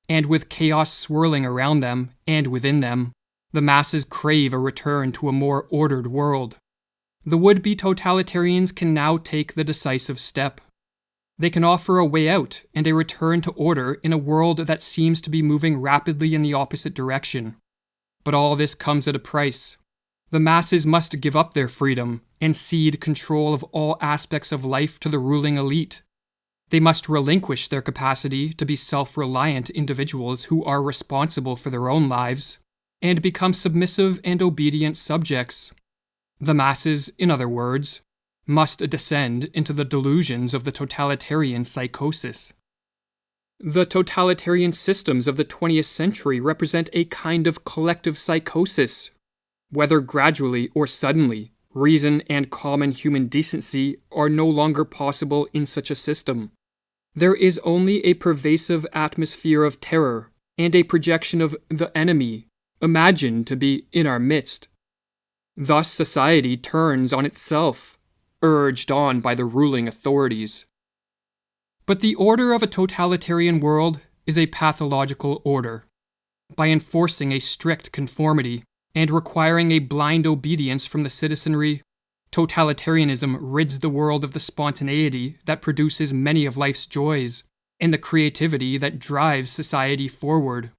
And with chaos swirling around them and within them, the masses crave a return to a more ordered world. The would-be totalitarians can now take the decisive step. They can offer a way out and a return to order in a world that seems to be moving rapidly in the opposite direction. But all this comes at a price. The masses must give up their freedom and cede control of all aspects of life to the ruling elite. They must relinquish their capacity to be self-reliant individuals who are responsible for their own lives, and become submissive and obedient subjects. The masses, in other words, must descend into the delusions of the totalitarian psychosis. The totalitarian systems of the 20th century represent a kind of collective psychosis. Whether gradually or suddenly, Reason and common human decency are no longer possible in such a system. There is only a pervasive atmosphere of terror and a projection of the enemy, imagined to be in our midst. Thus society turns on itself, urged on by the ruling authorities. But the order of a totalitarian world is a pathological order. By enforcing a strict conformity and requiring a blind obedience from the citizenry, totalitarianism rids the world of the spontaneity that produces many of life's joys and the creativity that drives society forward.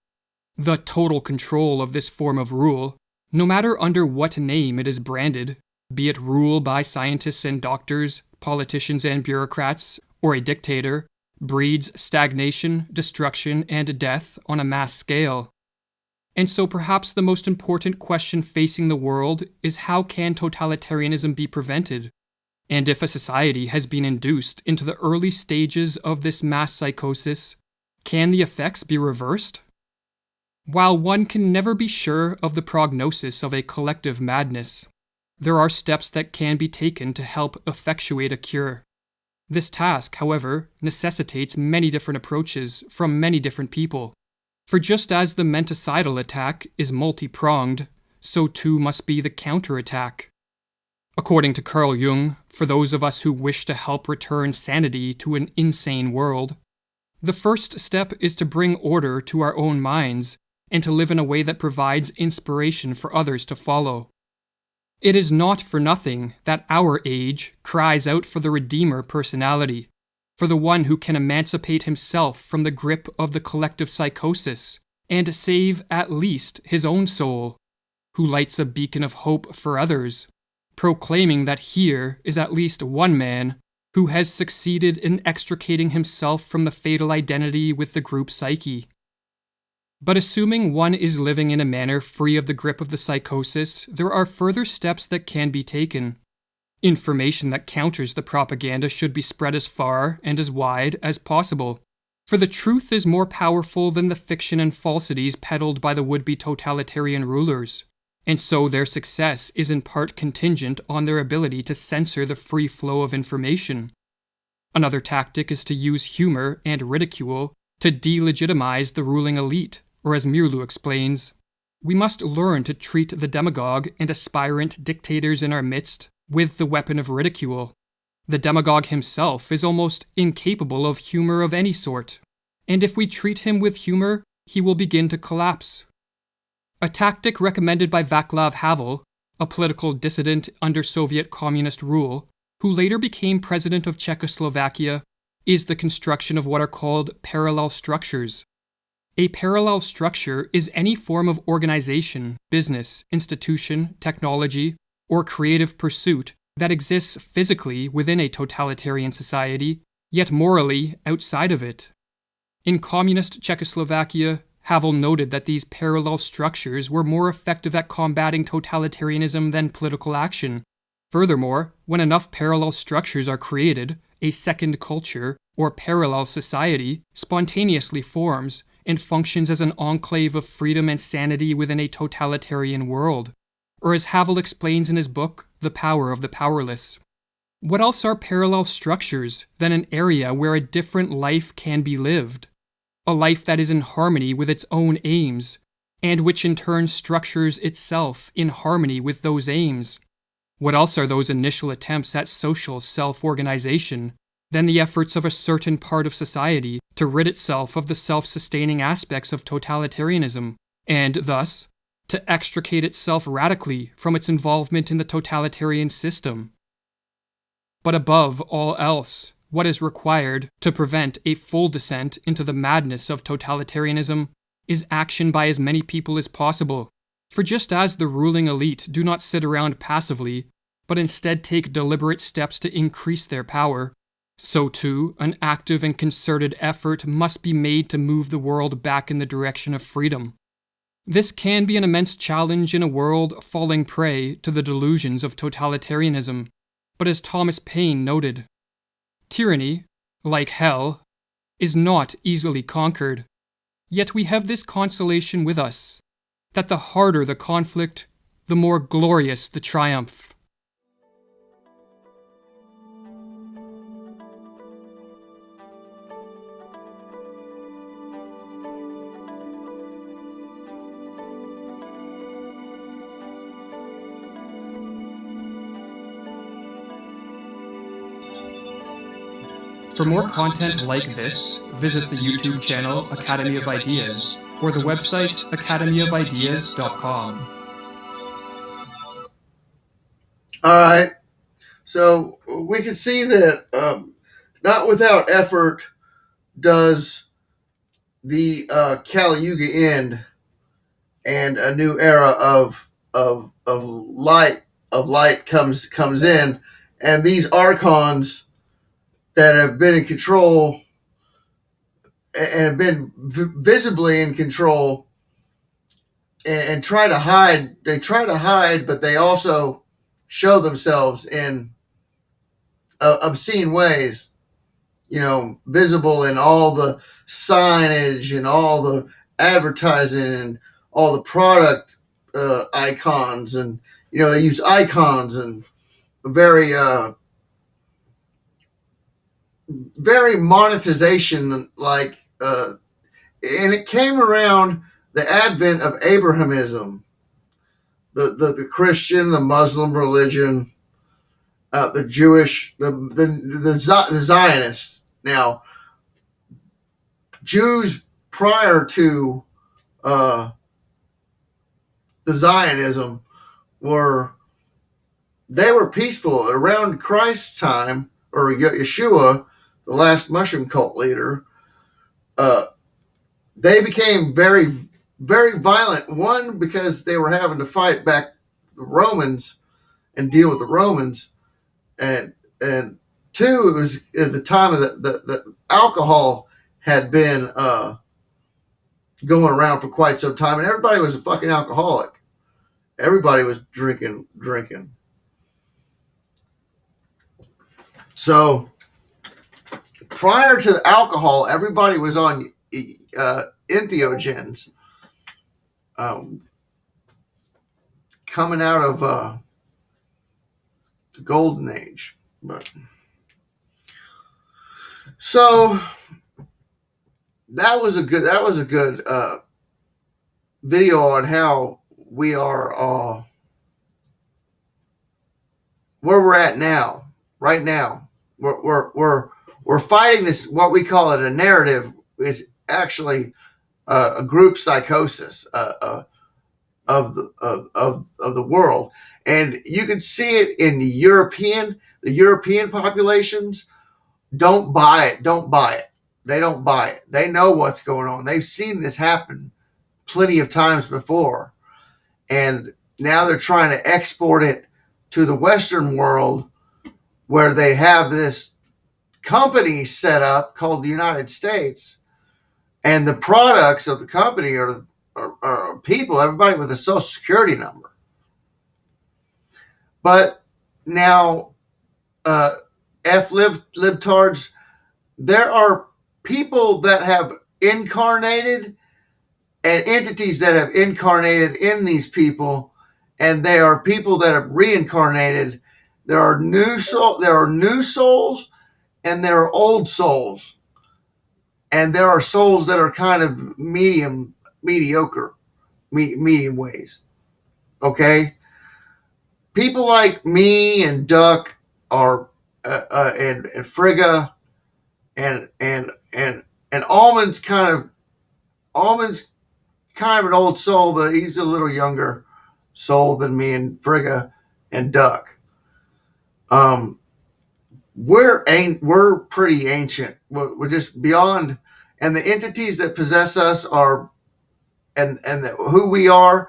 The total control of this form of rule, no matter under what name it is branded, be it rule by scientists and doctors, politicians and bureaucrats, or a dictator, breeds stagnation, destruction, and death on a mass scale. And so perhaps the most important question facing the world is how can totalitarianism be prevented? And if a society has been induced into the early stages of this mass psychosis, can the effects be reversed? While one can never be sure of the prognosis of a collective madness, there are steps that can be taken to help effectuate a cure. This task, however, necessitates many different approaches from many different people. For just as the menticidal attack is multi-pronged, so too must be the counterattack. According to Carl Jung, for those of us who wish to help return sanity to an insane world, the first step is to bring order to our own minds and to live in a way that provides inspiration for others to follow. It is not for nothing that our age cries out for the Redeemer personality, for the one who can emancipate himself from the grip of the collective psychosis and save at least his own soul, who lights a beacon of hope for others, proclaiming that here is at least one man who has succeeded in extricating himself from the fatal identity with the group psyche. But assuming one is living in a manner free of the grip of the psychosis, there are further steps that can be taken. Information that counters the propaganda should be spread as far and as wide as possible, for the truth is more powerful than the fiction and falsities peddled by the would-be totalitarian rulers, and so their success is in part contingent on their ability to censor the free flow of information. Another tactic is to use humor and ridicule to delegitimize the ruling elite, or as Mirlu explains, we must learn to treat the demagogue and aspirant dictators in our midst with the weapon of ridicule. The demagogue himself is almost incapable of humor of any sort, and if we treat him with humor, he will begin to collapse. A tactic recommended by Václav Havel, a political dissident under Soviet communist rule, who later became president of Czechoslovakia, is the construction of what are called parallel structures. A parallel structure is any form of organization, business, institution, technology, or creative pursuit that exists physically within a totalitarian society, yet morally outside of it. In communist Czechoslovakia, Havel noted that these parallel structures were more effective at combating totalitarianism than political action. Furthermore, when enough parallel structures are created, a second culture, or parallel society, spontaneously forms and functions as an enclave of freedom and sanity within a totalitarian world. Or as Havel explains in his book, The Power of the Powerless. What else are parallel structures than an area where a different life can be lived? A life that is in harmony with its own aims, and which in turn structures itself in harmony with those aims. What else are those initial attempts at social self-organization than the efforts of a certain part of society to rid itself of the self-sustaining aspects of totalitarianism, and thus, to extricate itself radically from its involvement in the totalitarian system? But above all else, what is required to prevent a full descent into the madness of totalitarianism is action by as many people as possible. For just as the ruling elite do not sit around passively, but instead take deliberate steps to increase their power, so too an active and concerted effort must be made to move the world back in the direction of freedom. This can be an immense challenge in a world falling prey to the delusions of totalitarianism, but as Thomas Paine noted, tyranny, like hell, is not easily conquered. Yet we have this consolation with us, that the harder the conflict, the more glorious the triumph. For more content like this, visit the YouTube channel Academy of Ideas or the website academyofideas.com. All right. So we can see that not without effort does the Kali Yuga end, and a new era of light comes in, and these archons that have been in control and have been visibly in control and try to hide. They try to hide, but they also show themselves in obscene ways. Visible in all the signage and all the advertising and all the product icons, and they use icons and very very monetization like, and it came around the advent of Abrahamism, the Christian, the Muslim religion, the Jewish, the Zionists. Now, Jews prior to the Zionism were peaceful around Christ's time, or Yeshua, the last mushroom cult leader. They became very, very violent. One, because they were having to fight back the Romans and deal with the Romans, and two, it was at the time of the alcohol had been going around for quite some time, and everybody was a fucking alcoholic. Everybody was drinking. So prior to the alcohol, everybody was on entheogens, coming out of the golden age. But so that was a good video on how we are where we're at now. Right now, we're fighting this. What we call it a narrative is actually a group psychosis of the world, and you can see it in the European populations. Don't buy it. They don't buy it. They know what's going on. They've seen this happen plenty of times before, and now they're trying to export it to the Western world, where they have this company set up called the United States, and the products of the company are people, everybody with a social security number. But now, libtards, there are people that have incarnated and entities that have incarnated in these people, and they are people that have reincarnated. There are new souls, and there are old souls, and there are souls that are kind of medium ways. Okay, people like me and Duck are and Frigga and Almond's kind of an old soul, but he's a little younger soul than me and Frigga and Duck. We're pretty ancient. We're just beyond, and the entities that possess us are, and who we are,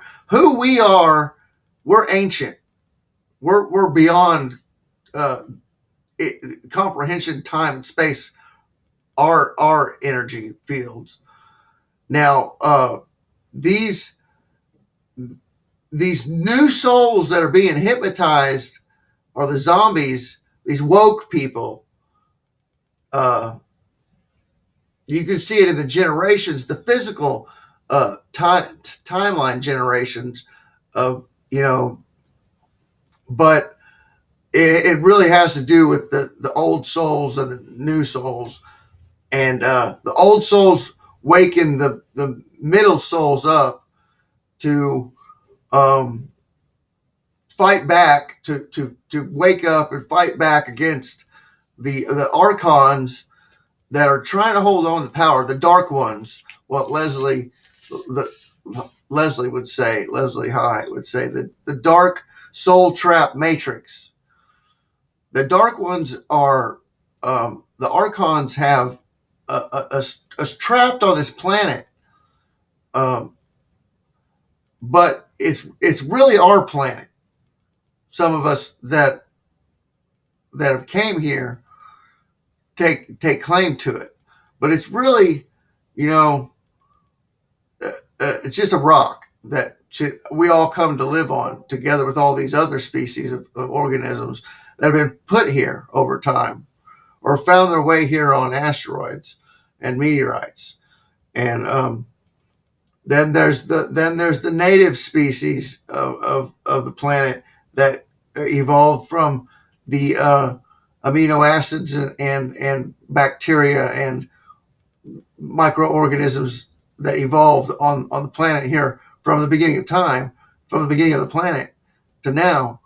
we're ancient. We're beyond comprehension, time, and space. Our energy fields. Now, these new souls that are being hypnotized are the zombies. These woke people. You can see it in the generations, the physical timeline generations of, but it really has to do with the old souls and the new souls, and the old souls waken the middle souls up to fight back, to wake up and fight back against the archons that are trying to hold on to power, the dark ones, what Leslie High would say, the dark soul trap matrix. The dark ones are, the archons have us trapped on this planet, but it's really our planet. Some of us that have came here take claim to it, but it's really, it's just a rock that we all come to live on together with all these other species of organisms that have been put here over time or found their way here on asteroids and meteorites. And then there's the native species of the planet that evolved from the amino acids and bacteria and microorganisms that evolved on the planet here from the beginning of time, from the beginning of the planet to now.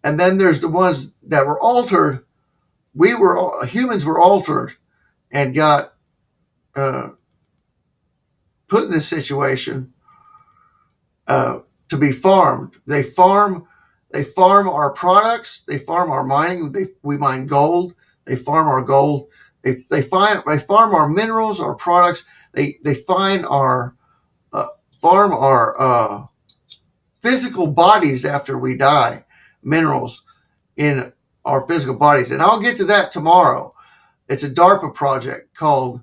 And then there's the ones that were altered. Humans were altered and got put in this situation to be farmed. They farm our products. They farm our mining. We mine gold. They farm our gold. They farm our minerals, our products. They farm our physical bodies after we die, minerals in our physical bodies. And I'll get to that tomorrow. It's a DARPA project called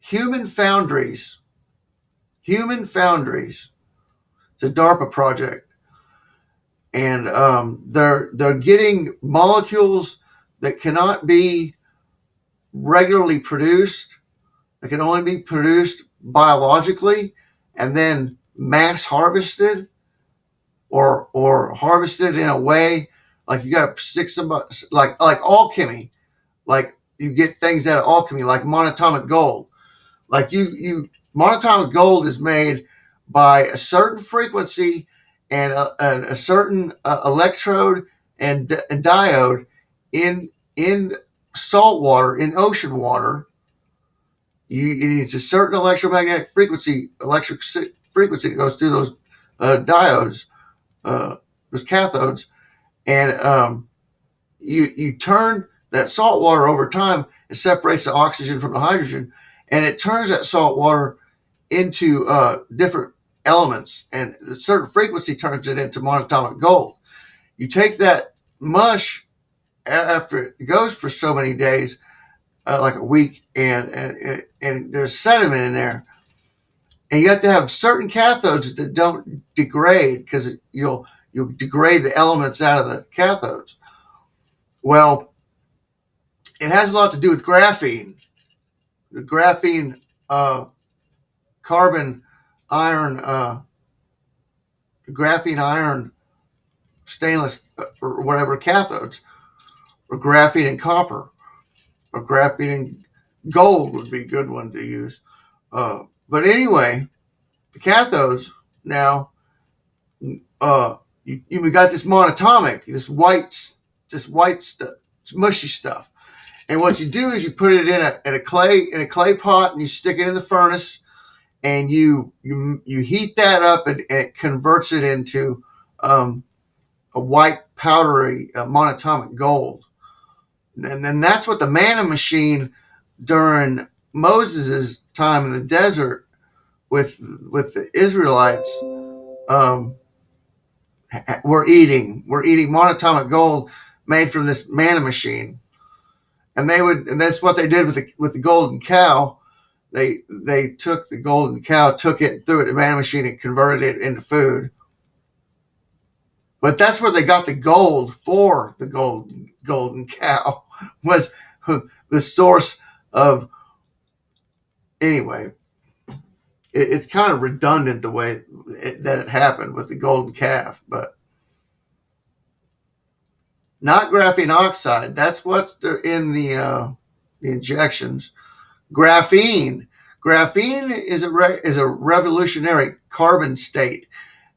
Human Foundries. Human Foundries. It's a DARPA project. And they're getting molecules that cannot be regularly produced. They can only be produced biologically and then mass harvested or harvested in a way like you got to stick some, like alchemy, like you get things out of alchemy, like monatomic gold. Like monatomic gold is made by a certain frequency and a certain electrode and diode in salt water, in ocean water. It's a certain electromagnetic frequency, that goes through those diodes, those cathodes, and you turn that salt water over time. It separates the oxygen from the hydrogen, and it turns that salt water into different elements, and a certain frequency turns it into monatomic gold. You take that mush after it goes for so many days, like a week, and there's sediment in there, and you have to have certain cathodes that don't degrade because you'll degrade the elements out of the cathodes. Well, it has a lot to do with graphene. The graphene, carbon, iron, graphene, iron, stainless, or whatever cathodes, or graphene and copper, or graphene and gold would be a good one to use. But anyway, the cathodes now, you got this monatomic, this white stuff, it's mushy stuff. And what you do is you put it in a clay pot, and you stick it in the furnace, and you heat that up, and it converts it into a white powdery monatomic gold. And then that's what the manna machine during Moses' time in the desert with the Israelites were eating. We're eating monatomic gold made from this manna machine. And that's what they did with the golden cow. They took the golden cow, took it, threw it in the manna machine, and converted it into food. But that's where they got the gold for the golden cow, was the source of. Anyway, it's kind of redundant the way that it happened with the golden calf, but not graphene oxide. That's what's in the injections. Graphene is a revolutionary carbon state.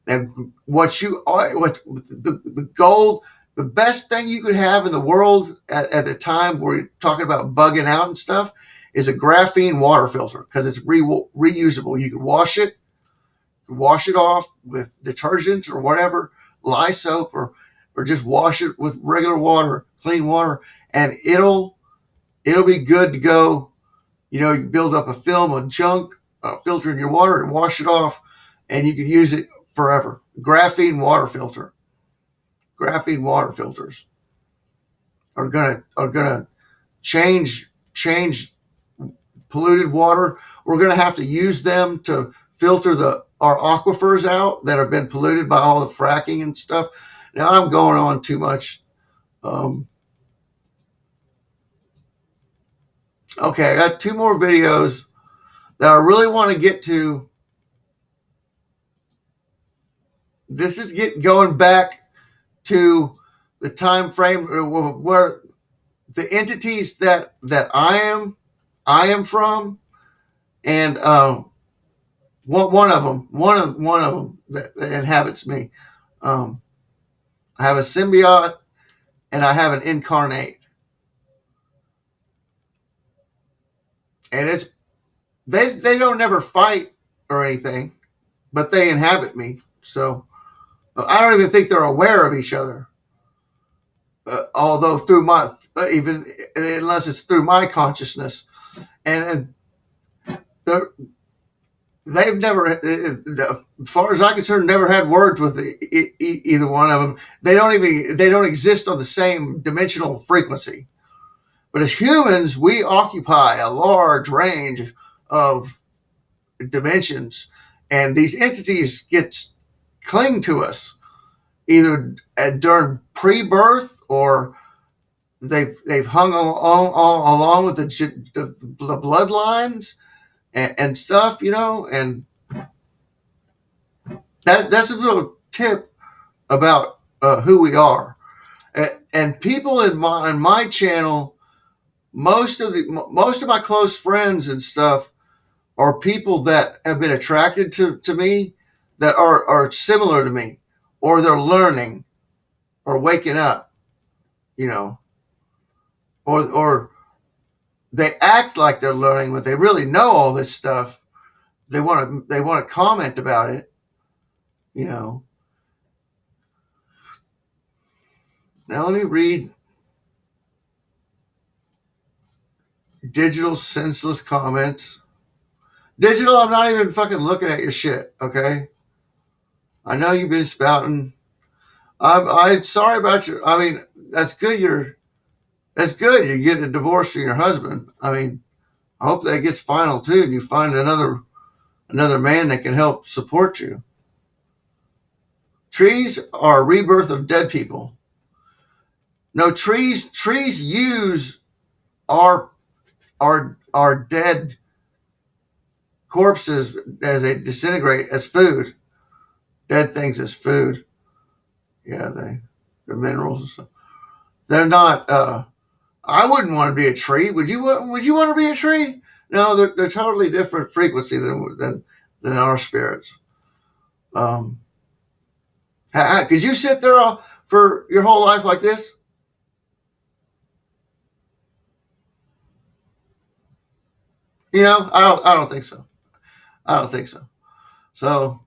Now, what the gold the best thing you could have in the world at the time we're talking about bugging out and stuff is a graphene water filter, because it's reusable. You can wash it off with detergent or whatever, lye soap, or just wash it with regular water, clean water, and it'll be good to go. You build up a film of junk, filter in your water, and wash it off, and you can use it forever. Graphene water filter. Graphene water filters are gonna change polluted water. We're gonna have to use them to filter our aquifers out that have been polluted by all the fracking and stuff. Now I'm going on too much. Okay, I got 2 more videos that I really want to get to. This is going back to the time frame where the entities that I am from, and one of them that inhabits me. I have a symbiote and I have an incarnate, and they don't never fight or anything, but they inhabit me. So I don't even think they're aware of each other. Although through even unless it's through my consciousness, and they've never, as far as I'm concerned, never had words with either one of them. They don't exist on the same dimensional frequency. But as humans, we occupy a large range of dimensions, and these entities cling to us either during pre-birth, or they've hung along with the bloodlines and stuff, and that's a little tip about who we are. And people in my channel, most of my close friends and stuff are people that have been attracted to me, that are similar to me, or they're learning or waking up, or they act like they're learning, but they really know all this stuff. They want to comment about it, Now let me read Digital senseless comments. Digital, I'm not even fucking looking at your shit, okay? I know you've been spouting. I'm sorry about your. I mean, that's good. That's good. You're getting a divorce from your husband. I mean, I hope that gets final too, and you find another man that can help support you. Trees are a rebirth of dead people. No, trees use our dead corpses as they disintegrate as food. Dead things as food. Yeah, they're minerals and stuff. They're not. I wouldn't want to be a tree. Would you want to be a tree? No, they're totally different frequency than our spirits. Could you sit there for your whole life like this? I don't think so. I don't think so. So,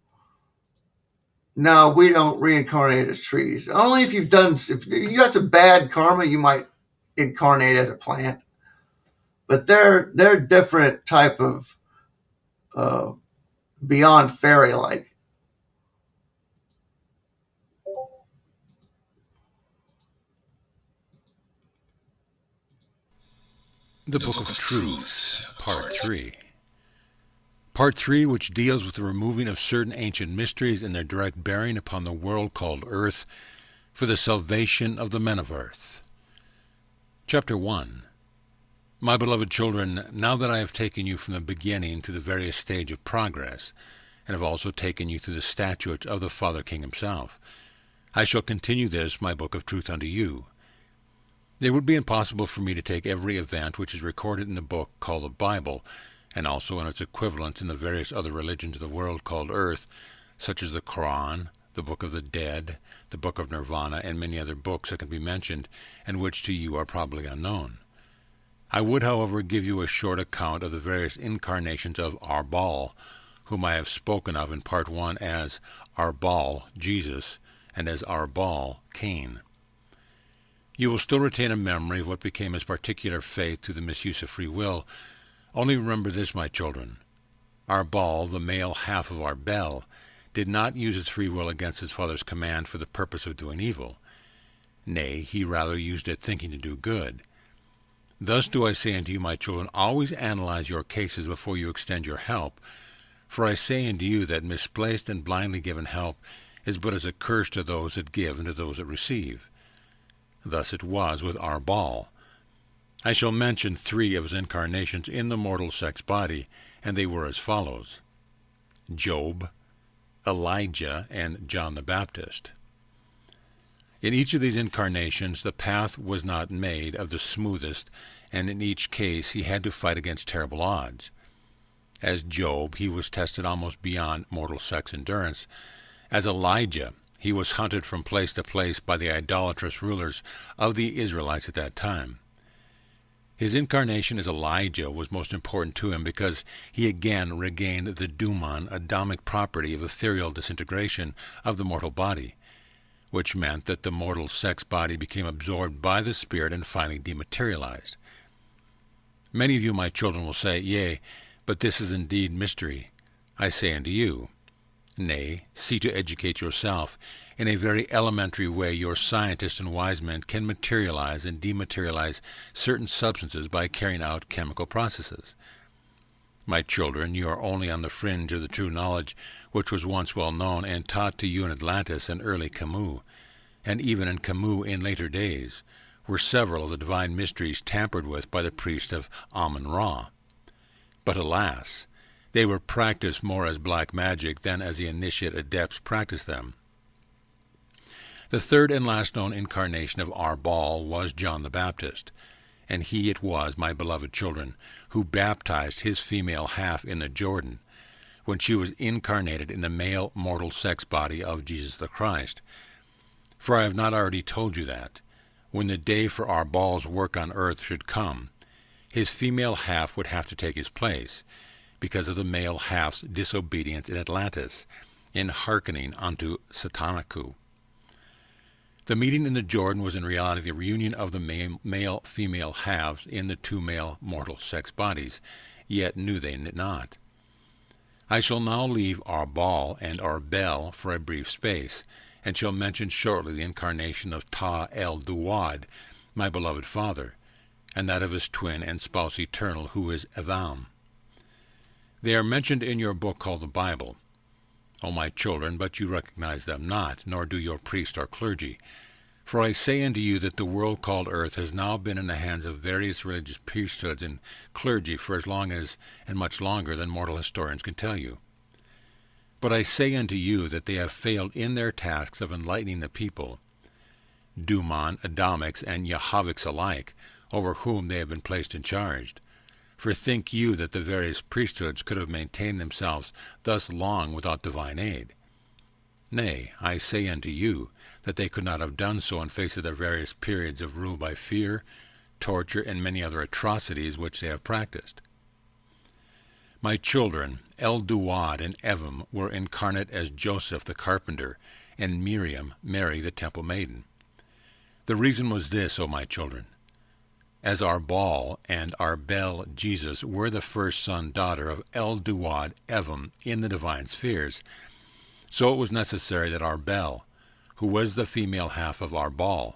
no, we don't reincarnate as trees. Only if you got some bad karma, you might incarnate as a plant. But they're different type of beyond fairy-like. The Book of Truths, Part 3. Part 3, which deals with the removing of certain ancient mysteries and their direct bearing upon the world called Earth for the salvation of the men of Earth. Chapter 1. My beloved children, now that I have taken you from the beginning to the various stage of progress, and have also taken you through the statutes of the Father King himself, I shall continue this, my Book of Truth, unto you. It would be impossible for me to take every event which is recorded in the book called the Bible, and also in its equivalents in the various other religions of the world called Earth, such as the Quran, the Book of the Dead, the Book of Nirvana, and many other books that can be mentioned, and which to you are probably unknown. I would, however, give you a short account of the various incarnations of Arbal, whom I have spoken of in Part 1 as Arbal, Jesus, and as Arbal, Cain. You will still retain a memory of what became his particular fate through the misuse of free will. Only remember this, my children. Arbal, the male half of Arbel, did not use his free will against his father's command for the purpose of doing evil. Nay, he rather used it thinking to do good. Thus do I say unto you, my children, always analyze your cases before you extend your help. For I say unto you that misplaced and blindly given help is but as a curse to those that give and to those that receive. Thus it was with Arbal. I shall mention 3 of his incarnations in the mortal sex body, and they were as follows: Job, Elijah, and John the Baptist. In each of these incarnations, the path was not made of the smoothest, and in each case he had to fight against terrible odds. As Job, he was tested almost beyond mortal sex endurance. As Elijah, he was hunted from place to place by the idolatrous rulers of the Israelites at that time. His incarnation as Elijah was most important to him because he again regained the Duman, Adamic property of ethereal disintegration of the mortal body, which meant that the mortal sex body became absorbed by the spirit and finally dematerialized. Many of you, my children, will say, Yea, but this is indeed mystery. I say unto you, nay, see to educate yourself. In a very elementary way, your scientists and wise men can materialize and dematerialize certain substances by carrying out chemical processes. My children, you are only on the fringe of the true knowledge which was once well known and taught to you in Atlantis and early Camus, and even in Camus in later days, were several of the divine mysteries tampered with by the priest of Amun-Ra. But alas, they were practiced more as black magic than as the initiate adepts practiced them. The third and last known incarnation of Arbal was John the Baptist, and he it was, my beloved children, who baptized his female half in the Jordan, when she was incarnated in the male mortal sex body of Jesus the Christ. For I have not already told you that, when the day for Arbal's work on earth should come, his female half would have to take his place, because of the male half's disobedience in Atlantis, in hearkening unto satirical. The meeting in the Jordan was in reality the reunion of the male-female halves in the 2 male mortal sex bodies, yet knew they not. I shall now leave Arbal and Arbel for a brief space, and shall mention shortly the incarnation of Ta-el-Duwad, my beloved father, and that of his twin and spouse eternal, who is Evam. They are mentioned in your book called the Bible, O my children, but you recognize them not, nor do your priest or clergy. For I say unto you that the world called earth has now been in the hands of various religious priesthoods and clergy for as long as, and much longer than mortal historians can tell you. But I say unto you that they have failed in their tasks of enlightening the people, Duman, Adamics, and Yahavics alike, over whom they have been placed in charge. For think you that the various priesthoods could have maintained themselves thus long without divine aid? Nay, I say unto you that they could not have done so in face of their various periods of rule by fear, torture, and many other atrocities which they have practiced. My children, El-Duwad and Evam were incarnate as Joseph the carpenter, and Miriam, Mary the temple maiden. The reason was this, O my children. As Arbal and Arbel Jesus were the first son-daughter of El-Duwad Evam in the divine spheres, so it was necessary that Arbel, who was the female half of Arbal,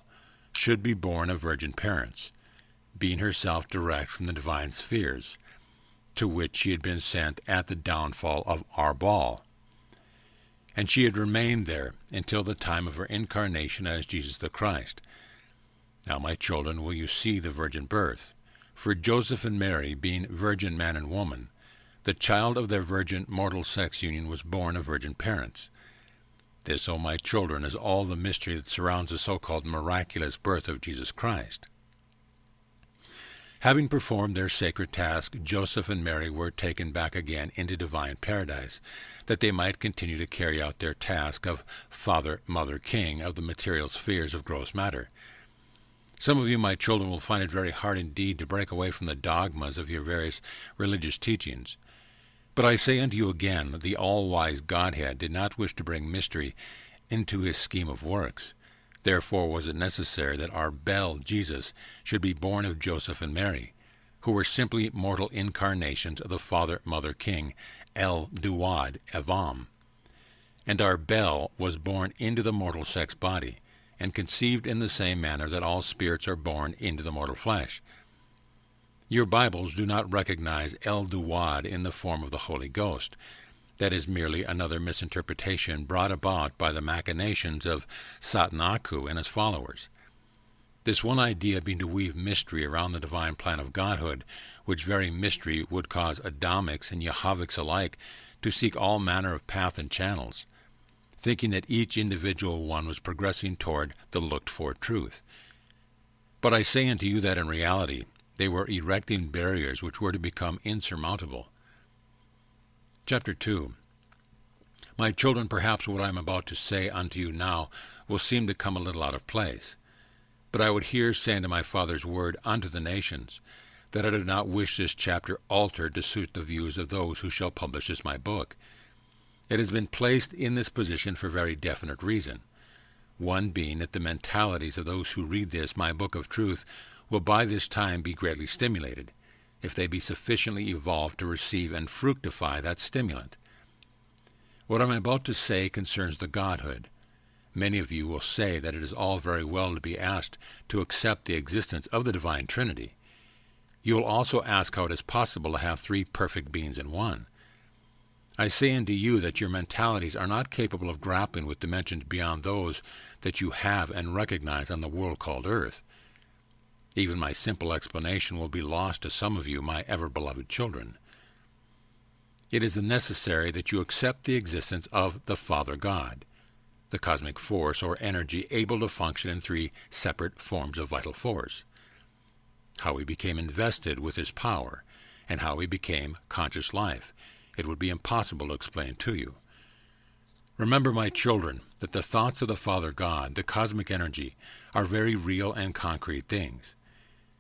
should be born of virgin parents, being herself direct from the divine spheres, to which she had been sent at the downfall of Arbal. And she had remained there until the time of her incarnation as Jesus the Christ. Now, my children, will you see the virgin birth? For Joseph and Mary, being virgin man and woman, the child of their virgin mortal sex union was born of virgin parents. This, O my children, is all the mystery that surrounds the so-called miraculous birth of Jesus Christ. Having performed their sacred task, Joseph and Mary were taken back again into divine paradise, that they might continue to carry out their task of father, mother, king of the material spheres of gross matter. Some of you, my children, will find it very hard indeed to break away from the dogmas of your various religious teachings. But I say unto you again that the all-wise Godhead did not wish to bring mystery into his scheme of works. Therefore was it necessary that our Bel, Jesus, should be born of Joseph and Mary, who were simply mortal incarnations of the Father, Mother, King, El Duad, Evam. And our Bel was born into the mortal sex body, and conceived in the same manner that all spirits are born into the mortal flesh. Your Bibles do not recognize El Duad in the form of the Holy Ghost. That is merely another misinterpretation brought about by the machinations of Satnaku and his followers. This one idea being to weave mystery around the divine plan of Godhood, which very mystery would cause Adamics and Yahavics alike to seek all manner of path and channels, thinking that each individual one was progressing toward the looked-for truth. But I say unto you that in reality they were erecting barriers which were to become insurmountable. Chapter 2. My children, perhaps what I am about to say unto you now will seem to come a little out of place. But I would here say unto my Father's word unto the nations, that I do not wish this chapter altered to suit the views of those who shall publish this my book. It has been placed in this position for very definite reason. One being that the mentalities of those who read this, my book of truth, will by this time be greatly stimulated, if they be sufficiently evolved to receive and fructify that stimulant. What I am about to say concerns the Godhood. Many of you will say that it is all very well to be asked to accept the existence of the Divine Trinity. You will also ask how it is possible to have three perfect beings in one. I say unto you that your mentalities are not capable of grappling with dimensions beyond those that you have and recognize on the world called Earth. Even my simple explanation will be lost to some of you, my ever-beloved children. It is necessary that you accept the existence of the Father God, the cosmic force or energy able to function in three separate forms of vital force. How he became invested with his power, and how he became conscious life, it would be impossible to explain to you. Remember, my children, that the thoughts of the Father God, the cosmic energy, are very real and concrete things.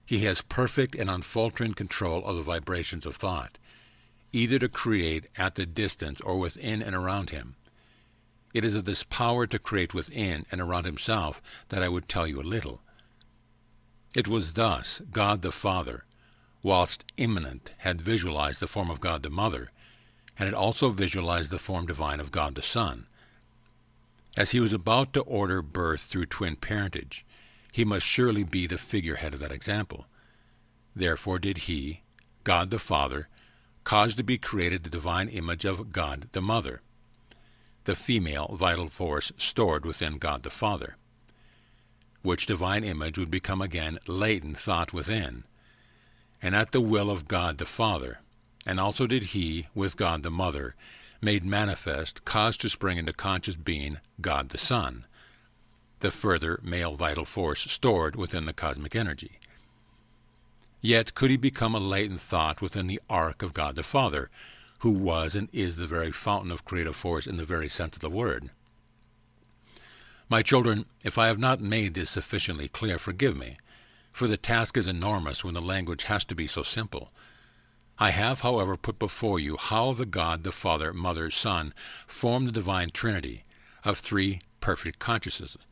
He has perfect and unfaltering control of the vibrations of thought, either to create at the distance or within and around him. It is of this power to create within and around himself that I would tell you a little. It was thus God the Father, whilst immanent, had visualized the form of God the Mother, and had also visualized the form divine of God the Son. As he was about to order birth through twin parentage, he must surely be the figurehead of that example. Therefore did he, God the Father, cause to be created the divine image of God the Mother, the female vital force stored within God the Father, which divine image would become again latent thought within, and at the will of God the Father, and also did he, with God the Mother, made manifest, cause to spring into conscious being God the Son, the further male vital force stored within the cosmic energy. Yet could he become a latent thought within the ark of God the Father, who was and is the very fountain of creative force in the very sense of the word. My children, if I have not made this sufficiently clear, forgive me, for the task is enormous when the language has to be so simple. I have, however, put before you how the God, the Father, Mother, Son, form the divine Trinity of three perfect consciousnesses,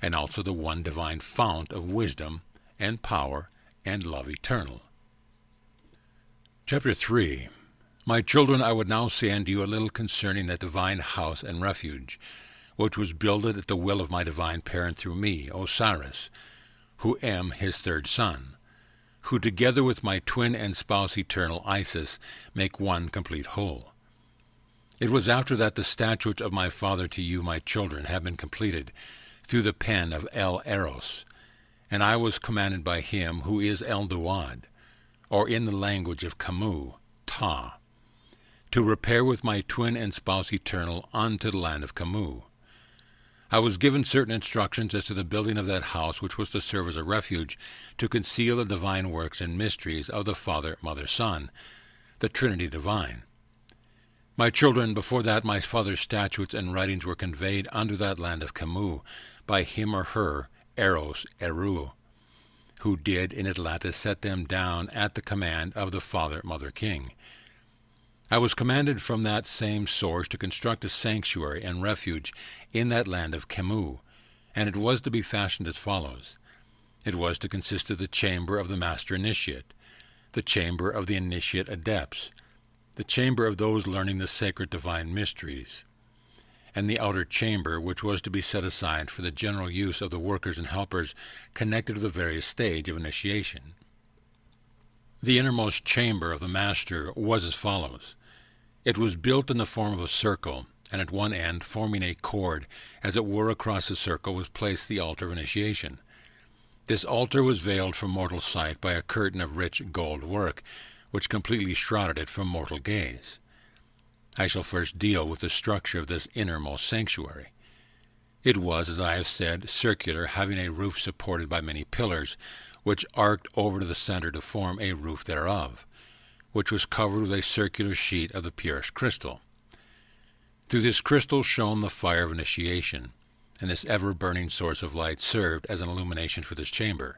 and also the one divine fount of wisdom and power and love eternal. Chapter 3. My children, I would now say unto you a little concerning that divine house and refuge, which was builded at the will of my divine parent through me, Osiris, who am his third son, who together with my twin and spouse eternal Isis make one complete whole. It was after that the statutes of my father to you, my children, have been completed through the pen of El Eros, and I was commanded by him who is El Duad, or in the language of Camus, Ta, to repair with my twin and spouse eternal unto the land of Camus. I was given certain instructions as to the building of that house which was to serve as a refuge to conceal the divine works and mysteries of the Father, Mother, Son, the Trinity divine. My children, before that my father's statutes and writings were conveyed unto that land of Camus by him or her, Eros, Eru, who did in Atlantis set them down at the command of the Father, Mother, King. I was commanded from that same source to construct a sanctuary and refuge in that land of Camus, and it was to be fashioned as follows. It was to consist of the chamber of the Master Initiate, the chamber of the Initiate Adepts, the chamber of those learning the sacred divine mysteries, and the outer chamber which was to be set aside for the general use of the workers and helpers connected to the various stage of initiation. The innermost chamber of the Master was as follows. It was built in the form of a circle, and at one end, forming a cord, as it were across the circle, was placed the altar of initiation. This altar was veiled from mortal sight by a curtain of rich gold work, which completely shrouded it from mortal gaze. I shall first deal with the structure of this innermost sanctuary. It was, as I have said, circular, having a roof supported by many pillars, which arced over to the center to form a roof thereof, which was covered with a circular sheet of the purest crystal. Through this crystal shone the fire of initiation, and this ever-burning source of light served as an illumination for this chamber.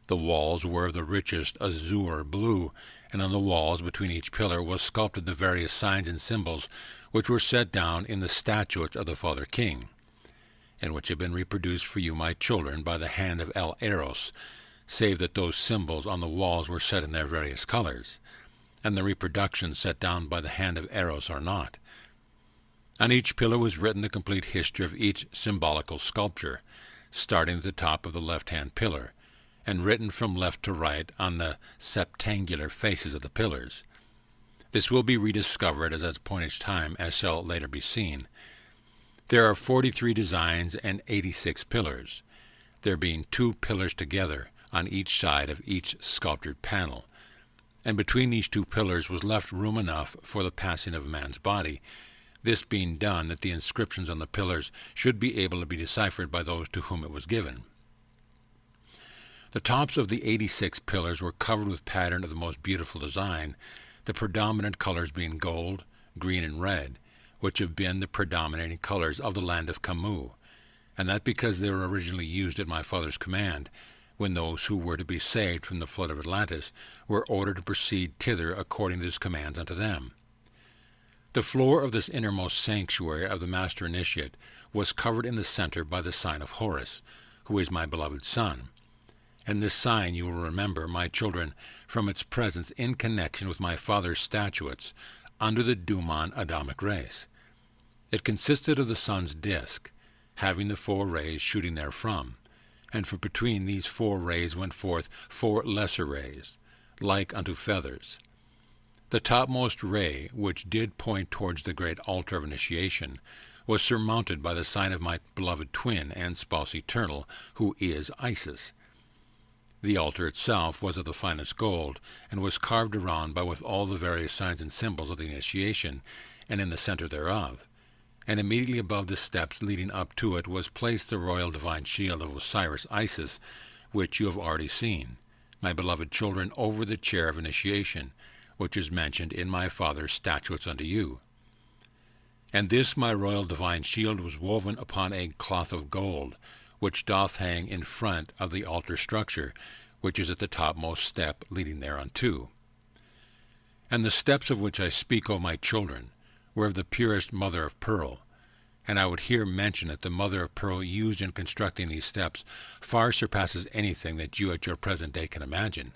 The walls were of the richest azure blue, and on the walls between each pillar was sculpted the various signs and symbols which were set down in the statutes of the Father King, and which have been reproduced for you, my children, by the hand of El Eros, save that those symbols on the walls were set in their various colors, and the reproductions set down by the hand of Eros are not. On each pillar was written the complete history of each symbolical sculpture, starting at the top of the left-hand pillar, and written from left to right on the septangular faces of the pillars. This will be rediscovered at as appointed time, as shall later be seen. There are 43 designs and 86 pillars, there being 2 pillars together on each side of each sculptured panel, and between these 2 pillars was left room enough for the passing of a man's body, this being done that the inscriptions on the pillars should be able to be deciphered by those to whom it was given. The tops of the 86 pillars were covered with pattern of the most beautiful design, the predominant colors being gold, green, and red, which have been the predominating colors of the land of Camus, and that because they were originally used at my father's command, when those who were to be saved from the flood of Atlantis were ordered to proceed thither according to his commands unto them. The floor of this innermost sanctuary of the Master Initiate was covered in the center by the sign of Horus, who is my beloved son, and this sign you will remember, my children, from its presence in connection with my father's statutes under the Duman Adamic race. It consisted of the sun's disk, having the 4 rays shooting therefrom, and from between these 4 rays went forth 4 lesser rays, like unto feathers. The topmost ray, which did point towards the great altar of initiation, was surmounted by the sign of my beloved twin and spouse eternal, who is Isis. The altar itself was of the finest gold, and was carved around by with all the various signs and symbols of the initiation, and in the center thereof. And immediately above the steps leading up to it was placed the royal divine shield of Osiris Isis, which you have already seen, my beloved children, over the chair of initiation, which is mentioned in my father's statutes unto you. And this my royal divine shield was woven upon a cloth of gold, which doth hang in front of the altar structure, which is at the topmost step leading thereunto. And the steps of which I speak, O my children, were of the purest mother of pearl, and I would here mention that the mother of pearl used in constructing these steps far surpasses anything that you at your present day can imagine.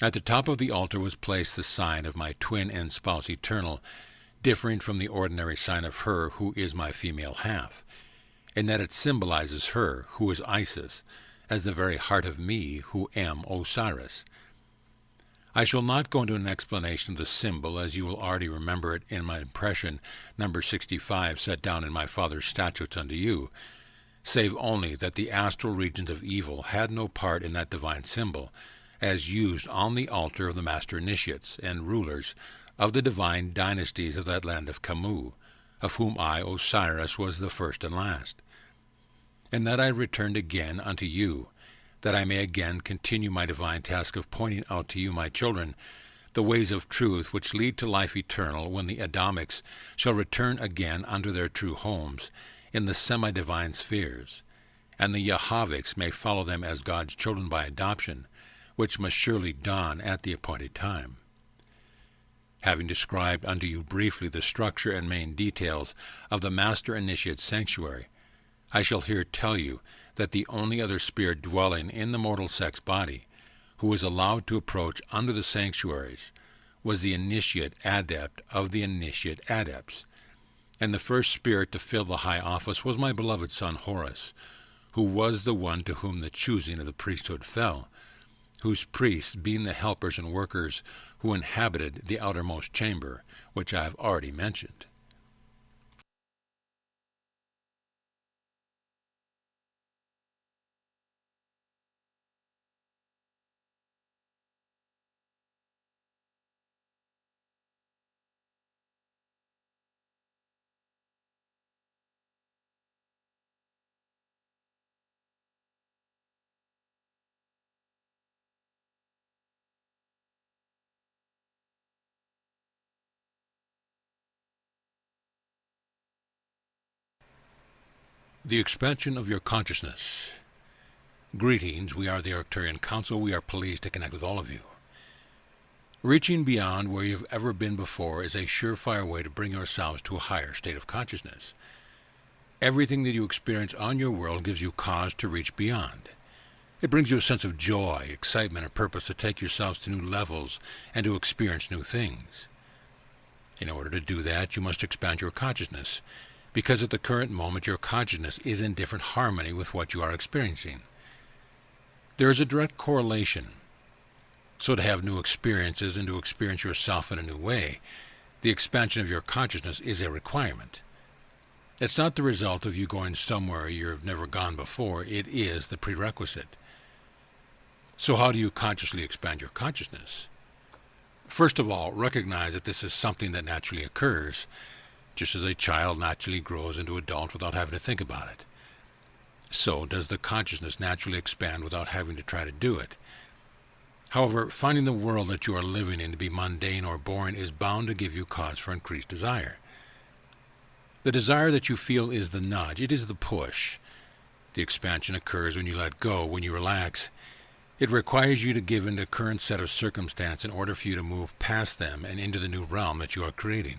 At the top of the altar was placed the sign of my twin and spouse eternal, differing from the ordinary sign of her who is my female half, in that it symbolizes her, who is Isis, as the very heart of me, who am Osiris. I shall not go into an explanation of the symbol, as you will already remember it in my impression, number 65, set down in my father's statutes unto you, save only that the astral regions of evil had no part in that divine symbol, as used on the altar of the master initiates and rulers of the divine dynasties of that land of Camus, of whom I, Osiris, was the first and last. And that I returned again unto you, that I may again continue my divine task of pointing out to you, my children, the ways of truth which lead to life eternal, when the Adamics shall return again unto their true homes in the semi-divine spheres, and the Yahavics may follow them as God's children by adoption, which must surely dawn at the appointed time. Having described unto you briefly the structure and main details of the Master Initiate Sanctuary, I shall here tell you that the only other spirit dwelling in the mortal sex body who was allowed to approach under the sanctuaries was the Initiate Adept of the Initiate Adepts, and the first spirit to fill the high office was my beloved son Horus, who was the one to whom the choosing of the priesthood fell, whose priests being the helpers and workers who inhabited the outermost chamber, which I have already mentioned. The expansion of your consciousness. Greetings, we are the Arcturian Council. We are pleased to connect with all of you. Reaching beyond where you've ever been before is a surefire way to bring yourselves to a higher state of consciousness. Everything that you experience on your world gives you cause to reach beyond. It brings you a sense of joy, excitement, and purpose to take yourselves to new levels and to experience new things. In order to do that, you must expand your consciousness, because at the current moment your consciousness is in different harmony with what you are experiencing. There is a direct correlation. So to have new experiences and to experience yourself in a new way, the expansion of your consciousness is a requirement. It's not the result of you going somewhere you've never gone before, it is the prerequisite. So how do you consciously expand your consciousness? First of all, recognize that this is something that naturally occurs, just as a child naturally grows into adult without having to think about it. So does the consciousness naturally expand without having to try to do it. However, finding the world that you are living in to be mundane or boring is bound to give you cause for increased desire. The desire that you feel is the nudge, it is the push. The expansion occurs when you let go, when you relax. It requires you to give in to the current set of circumstance in order for you to move past them and into the new realm that you are creating.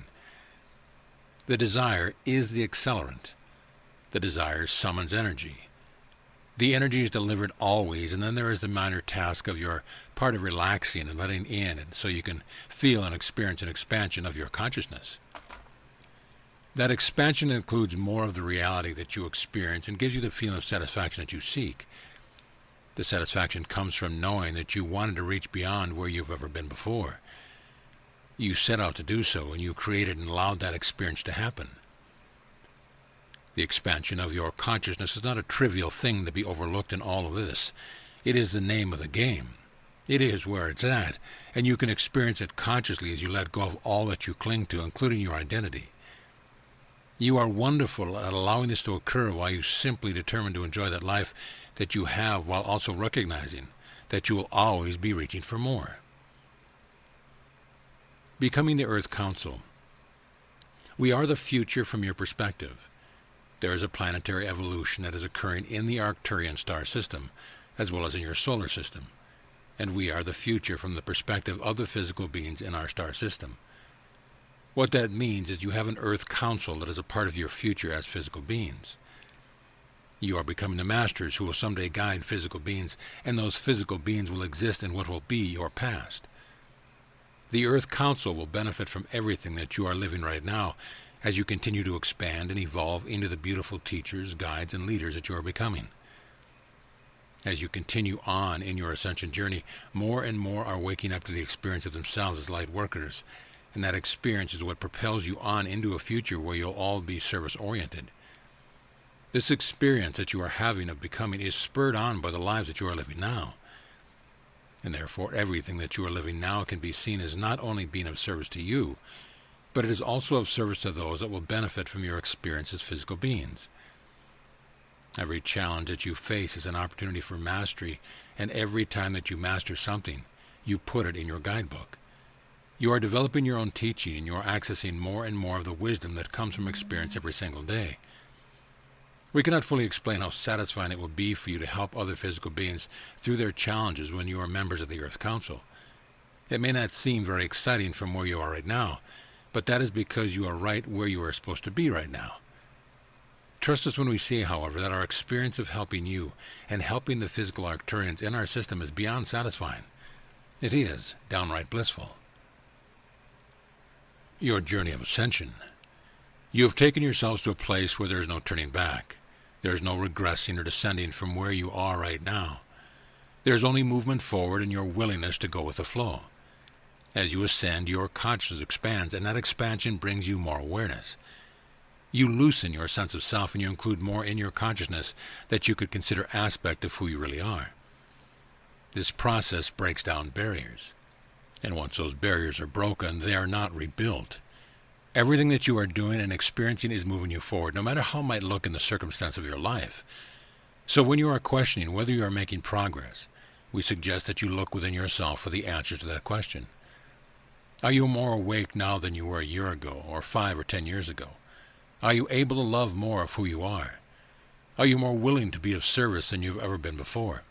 The desire is the accelerant. The desire summons energy. The energy is delivered always, and then there is the minor task of your part of relaxing and letting in, and so you can feel and experience an expansion of your consciousness. That expansion includes more of the reality that you experience and gives you the feeling of satisfaction that you seek. The satisfaction comes from knowing that you wanted to reach beyond where you've ever been before. You set out to do so, and you created and allowed that experience to happen. The expansion of your consciousness is not a trivial thing to be overlooked in all of this. It is the name of the game. It is where it's at, and you can experience it consciously as you let go of all that you cling to, including your identity. You are wonderful at allowing this to occur while you simply determine to enjoy that life that you have, while also recognizing that you will always be reaching for more. Becoming the Earth Council. We are the future from your perspective. There is a planetary evolution that is occurring in the Arcturian star system, as well as in your solar system, and we are the future from the perspective of the physical beings in our star system. What that means is you have an Earth Council that is a part of your future as physical beings. You are becoming the masters who will someday guide physical beings, and those physical beings will exist in what will be your past. The Earth Council will benefit from everything that you are living right now as you continue to expand and evolve into the beautiful teachers, guides, and leaders that you are becoming. As you continue on in your ascension journey, more and more are waking up to the experience of themselves as light workers, and that experience is what propels you on into a future where you'll all be service-oriented. This experience that you are having of becoming is spurred on by the lives that you are living now. And therefore everything that you are living now can be seen as not only being of service to you, but it is also of service to those that will benefit from your experience as physical beings. Every challenge that you face is an opportunity for mastery, and every time that you master something, you put it in your guidebook. You are developing your own teaching, and you are accessing more and more of the wisdom that comes from experience every single day. We cannot fully explain how satisfying it will be for you to help other physical beings through their challenges when you are members of the Earth Council. It may not seem very exciting from where you are right now, but that is because you are right where you are supposed to be right now. Trust us when we say, however, that our experience of helping you and helping the physical Arcturians in our system is beyond satisfying. It is downright blissful. Your journey of ascension. You have taken yourselves to a place where there is no turning back. There is no regressing or descending from where you are right now. There is only movement forward and your willingness to go with the flow. As you ascend, your consciousness expands, and that expansion brings you more awareness. You loosen your sense of self, and you include more in your consciousness that you could consider aspect of who you really are. This process breaks down barriers. And once those barriers are broken, they are not rebuilt. Everything that you are doing and experiencing is moving you forward, no matter how it might look in the circumstance of your life. So when you are questioning whether you are making progress, we suggest that you look within yourself for the answer to that question. Are you more awake now than you were a year ago, or 5 or 10 years ago? Are you able to love more of who you are? Are you more willing to be of service than you've ever been before?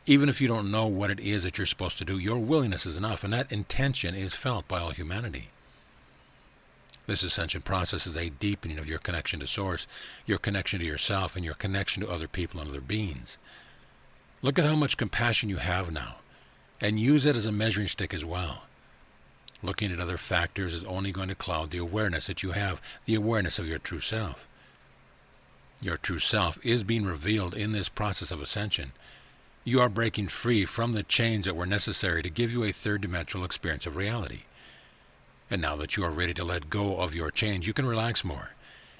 Even if you don't know what it is that you're supposed to do, your willingness is enough, and that intention is felt by all humanity. This ascension process is a deepening of your connection to Source, your connection to yourself, and your connection to other people and other beings. Look at how much compassion you have now, and use it as a measuring stick as well. Looking at other factors is only going to cloud the awareness that you have, the awareness of your true self. Your true self is being revealed in this process of ascension. You are breaking free from the chains that were necessary to give you a third-dimensional experience of reality. And now that you are ready to let go of your chains, you can relax more,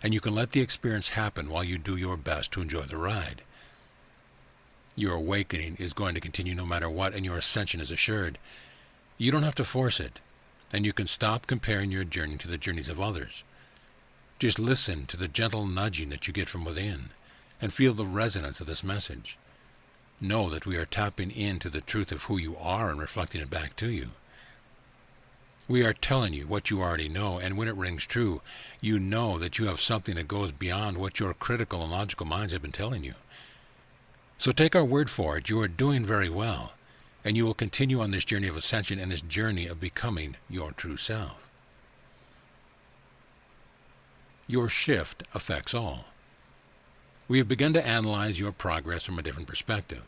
and you can let the experience happen while you do your best to enjoy the ride. Your awakening is going to continue no matter what, and your ascension is assured. You don't have to force it, and you can stop comparing your journey to the journeys of others. Just listen to the gentle nudging that you get from within, and feel the resonance of this message. Know that we are tapping into the truth of who you are and reflecting it back to you. We are telling you what you already know, and when it rings true, you know that you have something that goes beyond what your critical and logical minds have been telling you. So take our word for it, you are doing very well, and you will continue on this journey of ascension and this journey of becoming your true self. Your shift affects all. We have begun to analyze your progress from a different perspective.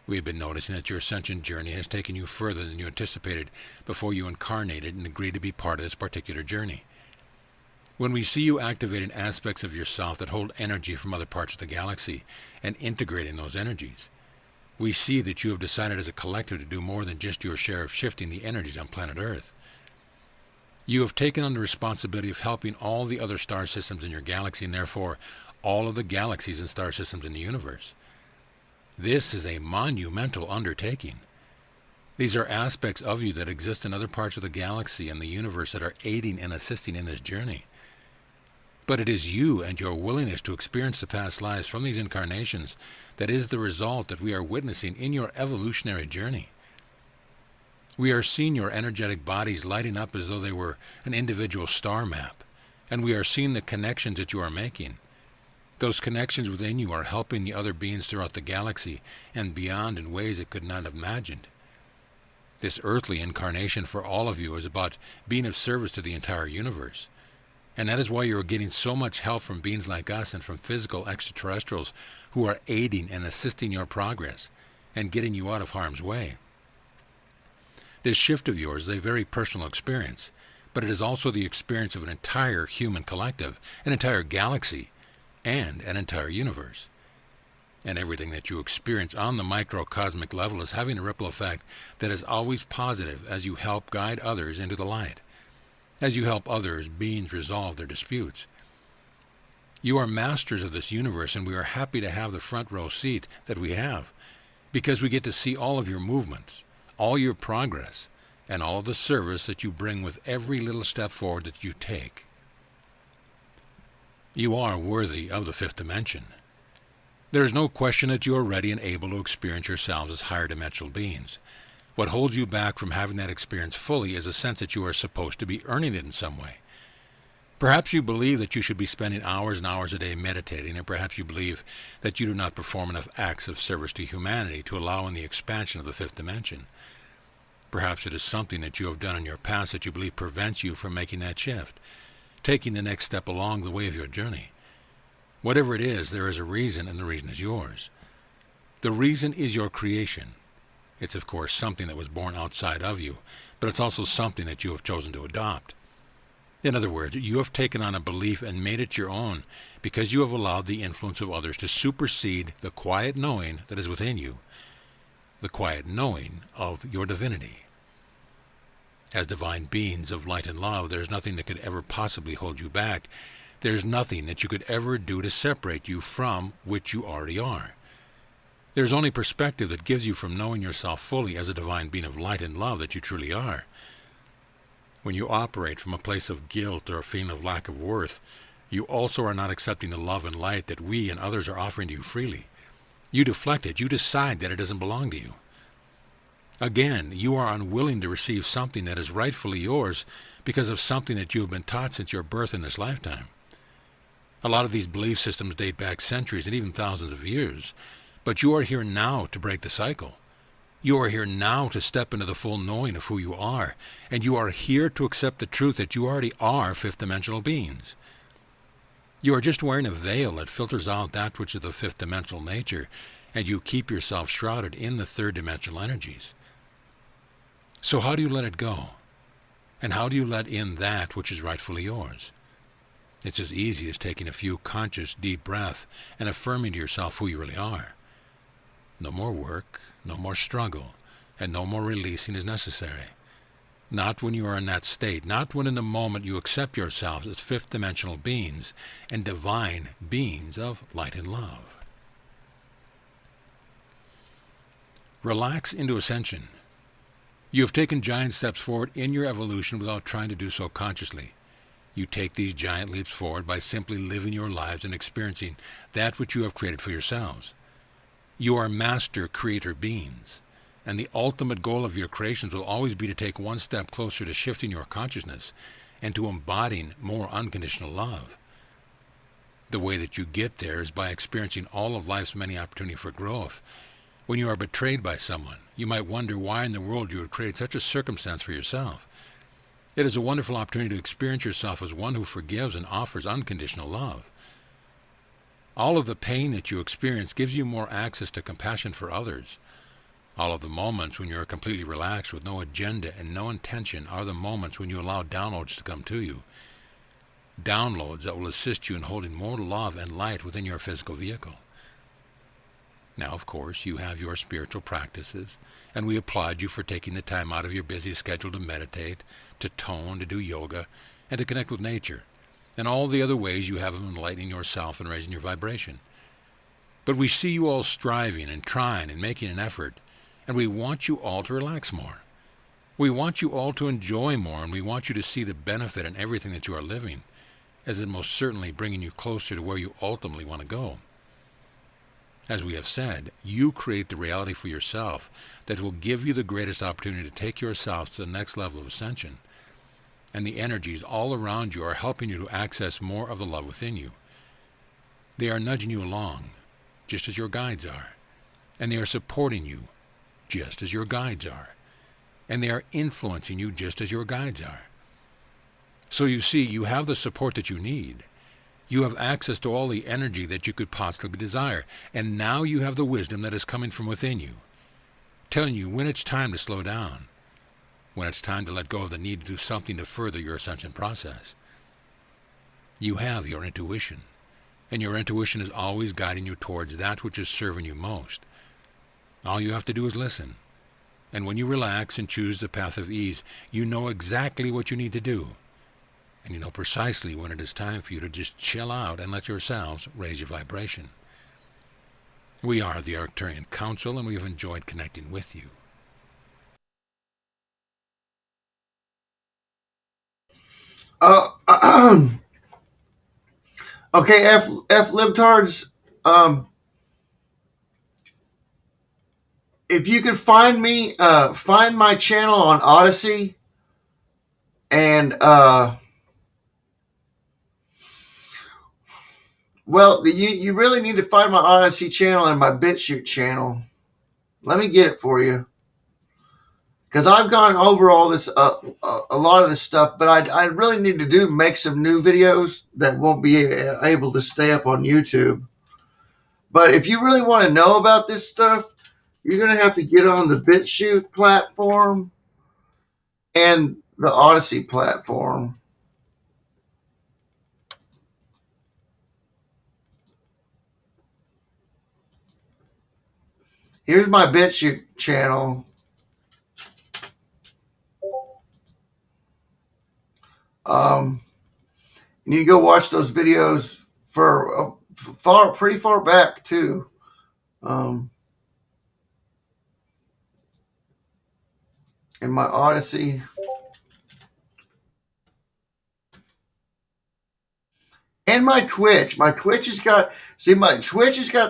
We have been noticing that your ascension journey has taken you further than you anticipated before you incarnated and agreed to be part of this particular journey. When we see you activating aspects of yourself that hold energy from other parts of the galaxy and integrating those energies, we see that you have decided as a collective to do more than just your share of shifting the energies on planet Earth. You have taken on the responsibility of helping all the other star systems in your galaxy, and therefore all of the galaxies and star systems in the universe. This is a monumental undertaking. These are aspects of you that exist in other parts of the galaxy and the universe that are aiding and assisting in this journey. But it is you and your willingness to experience the past lives from these incarnations that is the result that we are witnessing in your evolutionary journey. We are seeing your energetic bodies lighting up as though they were an individual star map, and we are seeing the connections that you are making. Those connections within you are helping the other beings throughout the galaxy and beyond in ways it could not have imagined. This earthly incarnation for all of you is about being of service to the entire universe. And that is why you are getting so much help from beings like us and from physical extraterrestrials who are aiding and assisting your progress and getting you out of harm's way. This shift of yours is a very personal experience, but it is also the experience of an entire human collective, an entire galaxy, and an entire universe. And everything that you experience on the microcosmic level is having a ripple effect that is always positive as you help guide others into the light, as you help others beings resolve their disputes. You are masters of this universe, and we are happy to have the front row seat that we have, because we get to see all of your movements, all your progress, and all of the service that you bring with every little step forward that you take. You are worthy of the fifth dimension. There is no question that you are ready and able to experience yourselves as higher dimensional beings. What holds you back from having that experience fully is a sense that you are supposed to be earning it in some way. Perhaps you believe that you should be spending hours and hours a day meditating, and perhaps you believe that you do not perform enough acts of service to humanity to allow in the expansion of the fifth dimension. Perhaps it is something that you have done in your past that you believe prevents you from making that shift, taking the next step along the way of your journey. Whatever it is, there is a reason, and the reason is yours. The reason is your creation. It's, of course, something that was born outside of you, but it's also something that you have chosen to adopt. In other words, you have taken on a belief and made it your own because you have allowed the influence of others to supersede the quiet knowing that is within you, the quiet knowing of your divinity. As divine beings of light and love, there is nothing that could ever possibly hold you back. There is nothing that you could ever do to separate you from which you already are. There is only perspective that gives you from knowing yourself fully as a divine being of light and love that you truly are. When you operate from a place of guilt or a feeling of lack of worth, you also are not accepting the love and light that we and others are offering to you freely. You deflect it. You decide that it doesn't belong to you. Again, you are unwilling to receive something that is rightfully yours because of something that you have been taught since your birth in this lifetime. A lot of these belief systems date back centuries and even thousands of years, but you are here now to break the cycle. You are here now to step into the full knowing of who you are, and you are here to accept the truth that you already are fifth-dimensional beings. You are just wearing a veil that filters out that which is the fifth-dimensional nature, and you keep yourself shrouded in the third-dimensional energies. So how do you let it go? And how do you let in that which is rightfully yours? It's as easy as taking a few conscious, deep breaths and affirming to yourself who you really are. No more work, no more struggle, and no more releasing is necessary. Not when you are in that state, not when in the moment you accept yourselves as fifth-dimensional beings and divine beings of light and love. Relax into ascension. You have taken giant steps forward in your evolution without trying to do so consciously. You take these giant leaps forward by simply living your lives and experiencing that which you have created for yourselves. You are master creator beings, and the ultimate goal of your creations will always be to take one step closer to shifting your consciousness and to embodying more unconditional love. The way that you get there is by experiencing all of life's many opportunities for growth. When you are betrayed by someone, you might wonder why in the world you would create such a circumstance for yourself. It is a wonderful opportunity to experience yourself as one who forgives and offers unconditional love. All of the pain that you experience gives you more access to compassion for others. All of the moments when you are completely relaxed with no agenda and no intention are the moments when you allow downloads to come to you. Downloads that will assist you in holding more love and light within your physical vehicle. Now, of course, you have your spiritual practices, and we applaud you for taking the time out of your busy schedule to meditate, to tone, to do yoga, and to connect with nature, and all the other ways you have of enlightening yourself and raising your vibration. But we see you all striving and trying and making an effort, and we want you all to relax more. We want you all to enjoy more, and we want you to see the benefit in everything that you are living, as it most certainly bringing you closer to where you ultimately want to go. As we have said, you create the reality for yourself that will give you the greatest opportunity to take yourself to the next level of ascension. And the energies all around you are helping you to access more of the love within you. They are nudging you along, just as your guides are. And they are supporting you, just as your guides are. And they are influencing you just as your guides are. So you see, you have the support that you need. You have access to all the energy that you could possibly desire, and now you have the wisdom that is coming from within you, telling you when it's time to slow down, when it's time to let go of the need to do something to further your ascension process. You have your intuition, and your intuition is always guiding you towards that which is serving you most. All you have to do is listen, and when you relax and choose the path of ease, you know exactly what you need to do. And you know precisely when it is time for you to just chill out and let yourselves raise your vibration. We are the Arcturian Council, and we have enjoyed connecting with you. Okay, F libtards. If you can find me, find my channel on Odyssey, and well, you really need to find my Odyssey channel and my BitChute channel. Let me get it for you, because I've gone over all this, a lot of this stuff, but I really need to make some new videos that won't be able to stay up on YouTube. But if you really want to know about this stuff, you're going to have to get on the BitChute platform and the Odyssey platform. Here's my BitChute channel. You need to go watch those videos for pretty far back too. In my Odyssey. And my Twitch. My Twitch has got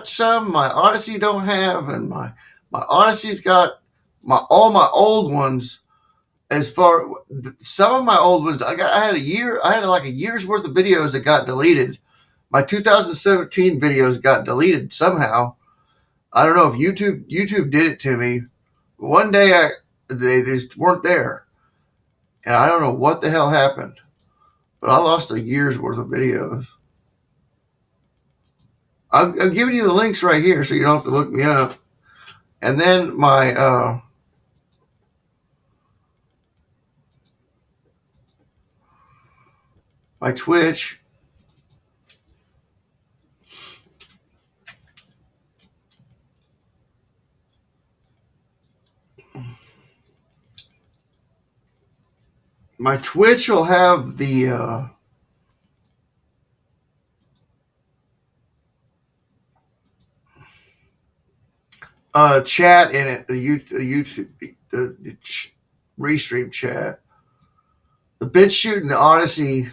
some my Odyssey don't have, and my Odyssey's got all my old ones. As far some of my old ones, I had like a year's worth of videos that got deleted. My 2017 videos got deleted somehow. I don't know if YouTube did it to me. One day they just weren't there, and I don't know what the hell happened. But I lost a year's worth of videos. I'm giving you the links right here, so you don't have to look me up. And then my Twitch. My Twitch will have the chat in it, the YouTube, the restream chat. The BitChute and the Odyssey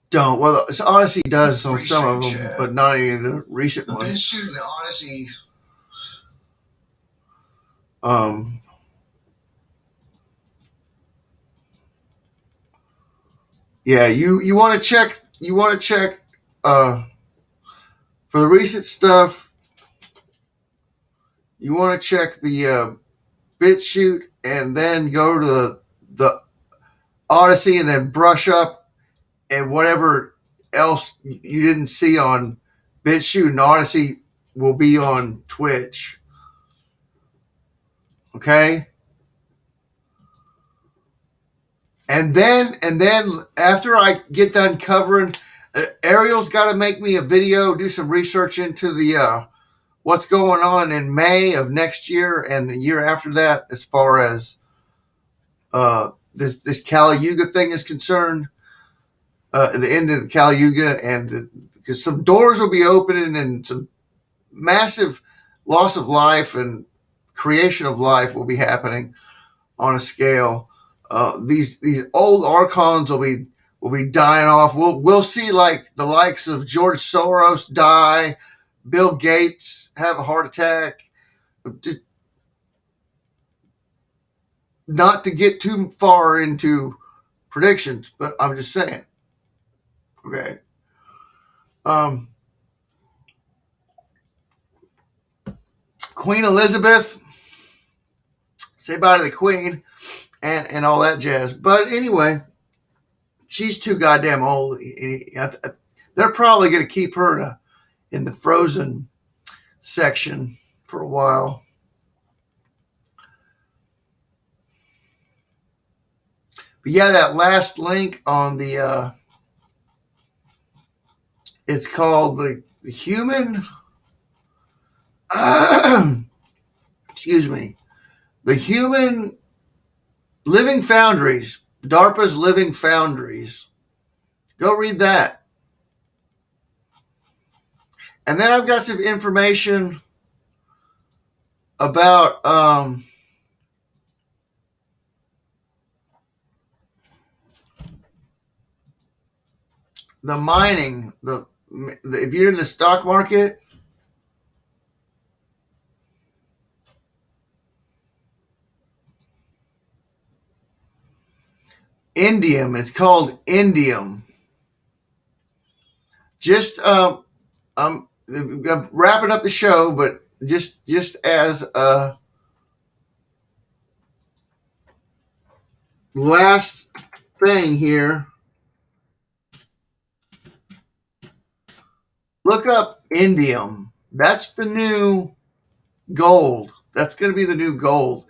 don't. Well, the Odyssey does on some of them, chat, but not any of the recent ones. The BitChute and the Odyssey. Yeah, you want to check. You want to check for the recent stuff. You want to check the BitChute and then go to the Odyssey and then brush up and whatever else you didn't see on BitChute and Odyssey will be on Twitch. Okay? And then after I get done covering, Ariel's got to make me a video, do some research into the what's going on in May of next year and the year after that, as far as this Kali Yuga thing is concerned. The end of the Kali Yuga, and because some doors will be opening and some massive loss of life and creation of life will be happening on a scale. These old archons will be dying off. We'll see like the likes of George Soros die, Bill Gates have a heart attack. Just not to get too far into predictions, but I'm just saying. Okay. Queen Elizabeth, say bye to the Queen and all that jazz. But anyway, she's too goddamn old. They're probably going to keep her in the frozen section for a while. But yeah, that last link on the it's called the human excuse me, the human living foundries, DARPA's living foundries. Go read that. And then I've got some information about the mining, if you're in the stock market, indium, it's called indium. Just I'm wrapping up the show, but just as a last thing here, look up indium. That's the new gold. That's going to be the new gold.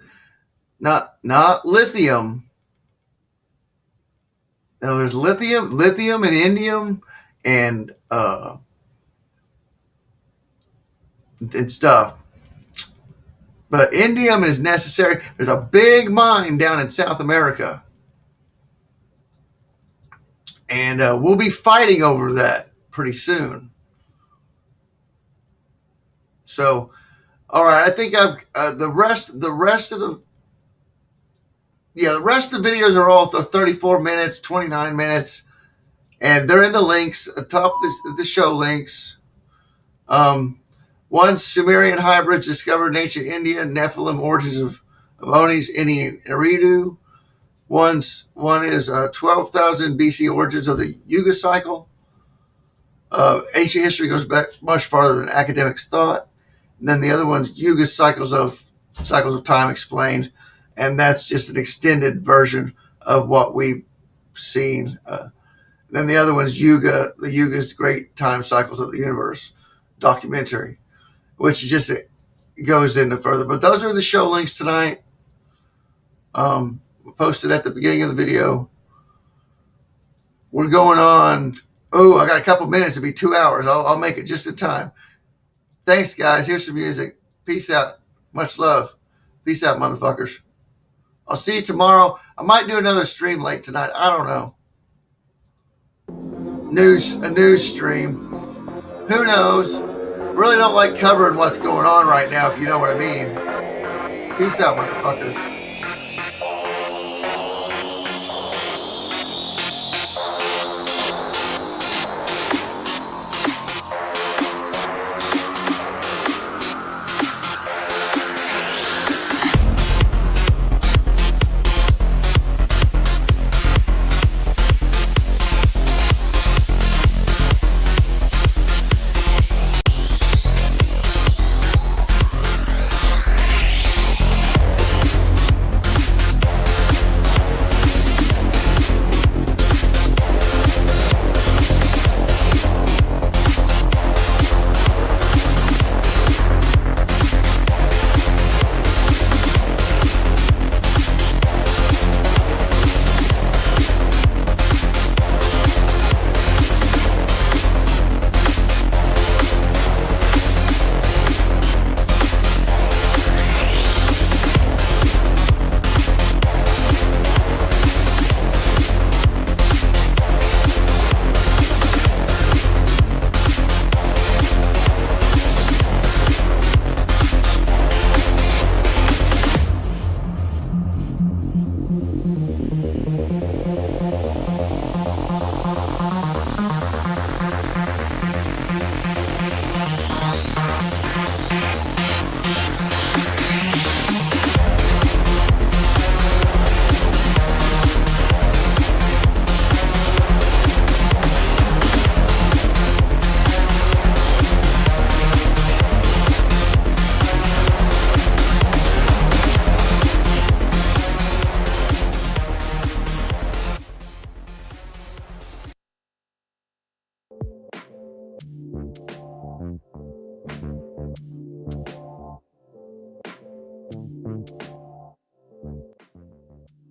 Not lithium. Now there's lithium and indium and stuff. But indium is necessary. There's a big mine down in South America. And we'll be fighting over that pretty soon. So, all right, I think I've the rest of the videos are all 34 minutes, 29 minutes, and they're in the links at the top of the show links. One, Sumerian hybrids discovered in ancient India, Nephilim origins of Onis, Indian Eridu. One is 12,000 BC origins of the Yuga cycle. Ancient history goes back much farther than academics thought. And then the other one's Yuga cycles of time explained, and that's just an extended version of what we've seen. Then the other one's Yuga, the Yuga's great time cycles of the universe documentary, which just goes into further. But those are the show links tonight. Posted at the beginning of the video. We're going on. Oh, I got a couple minutes. It'll be 2 hours. I'll make it just in time. Thanks, guys. Here's some music. Peace out. Much love. Peace out, motherfuckers. I'll see you tomorrow. I might do another stream late tonight. I don't know. A news stream. Who knows? Really don't like covering what's going on right now, if you know what I mean. Peace out, motherfuckers.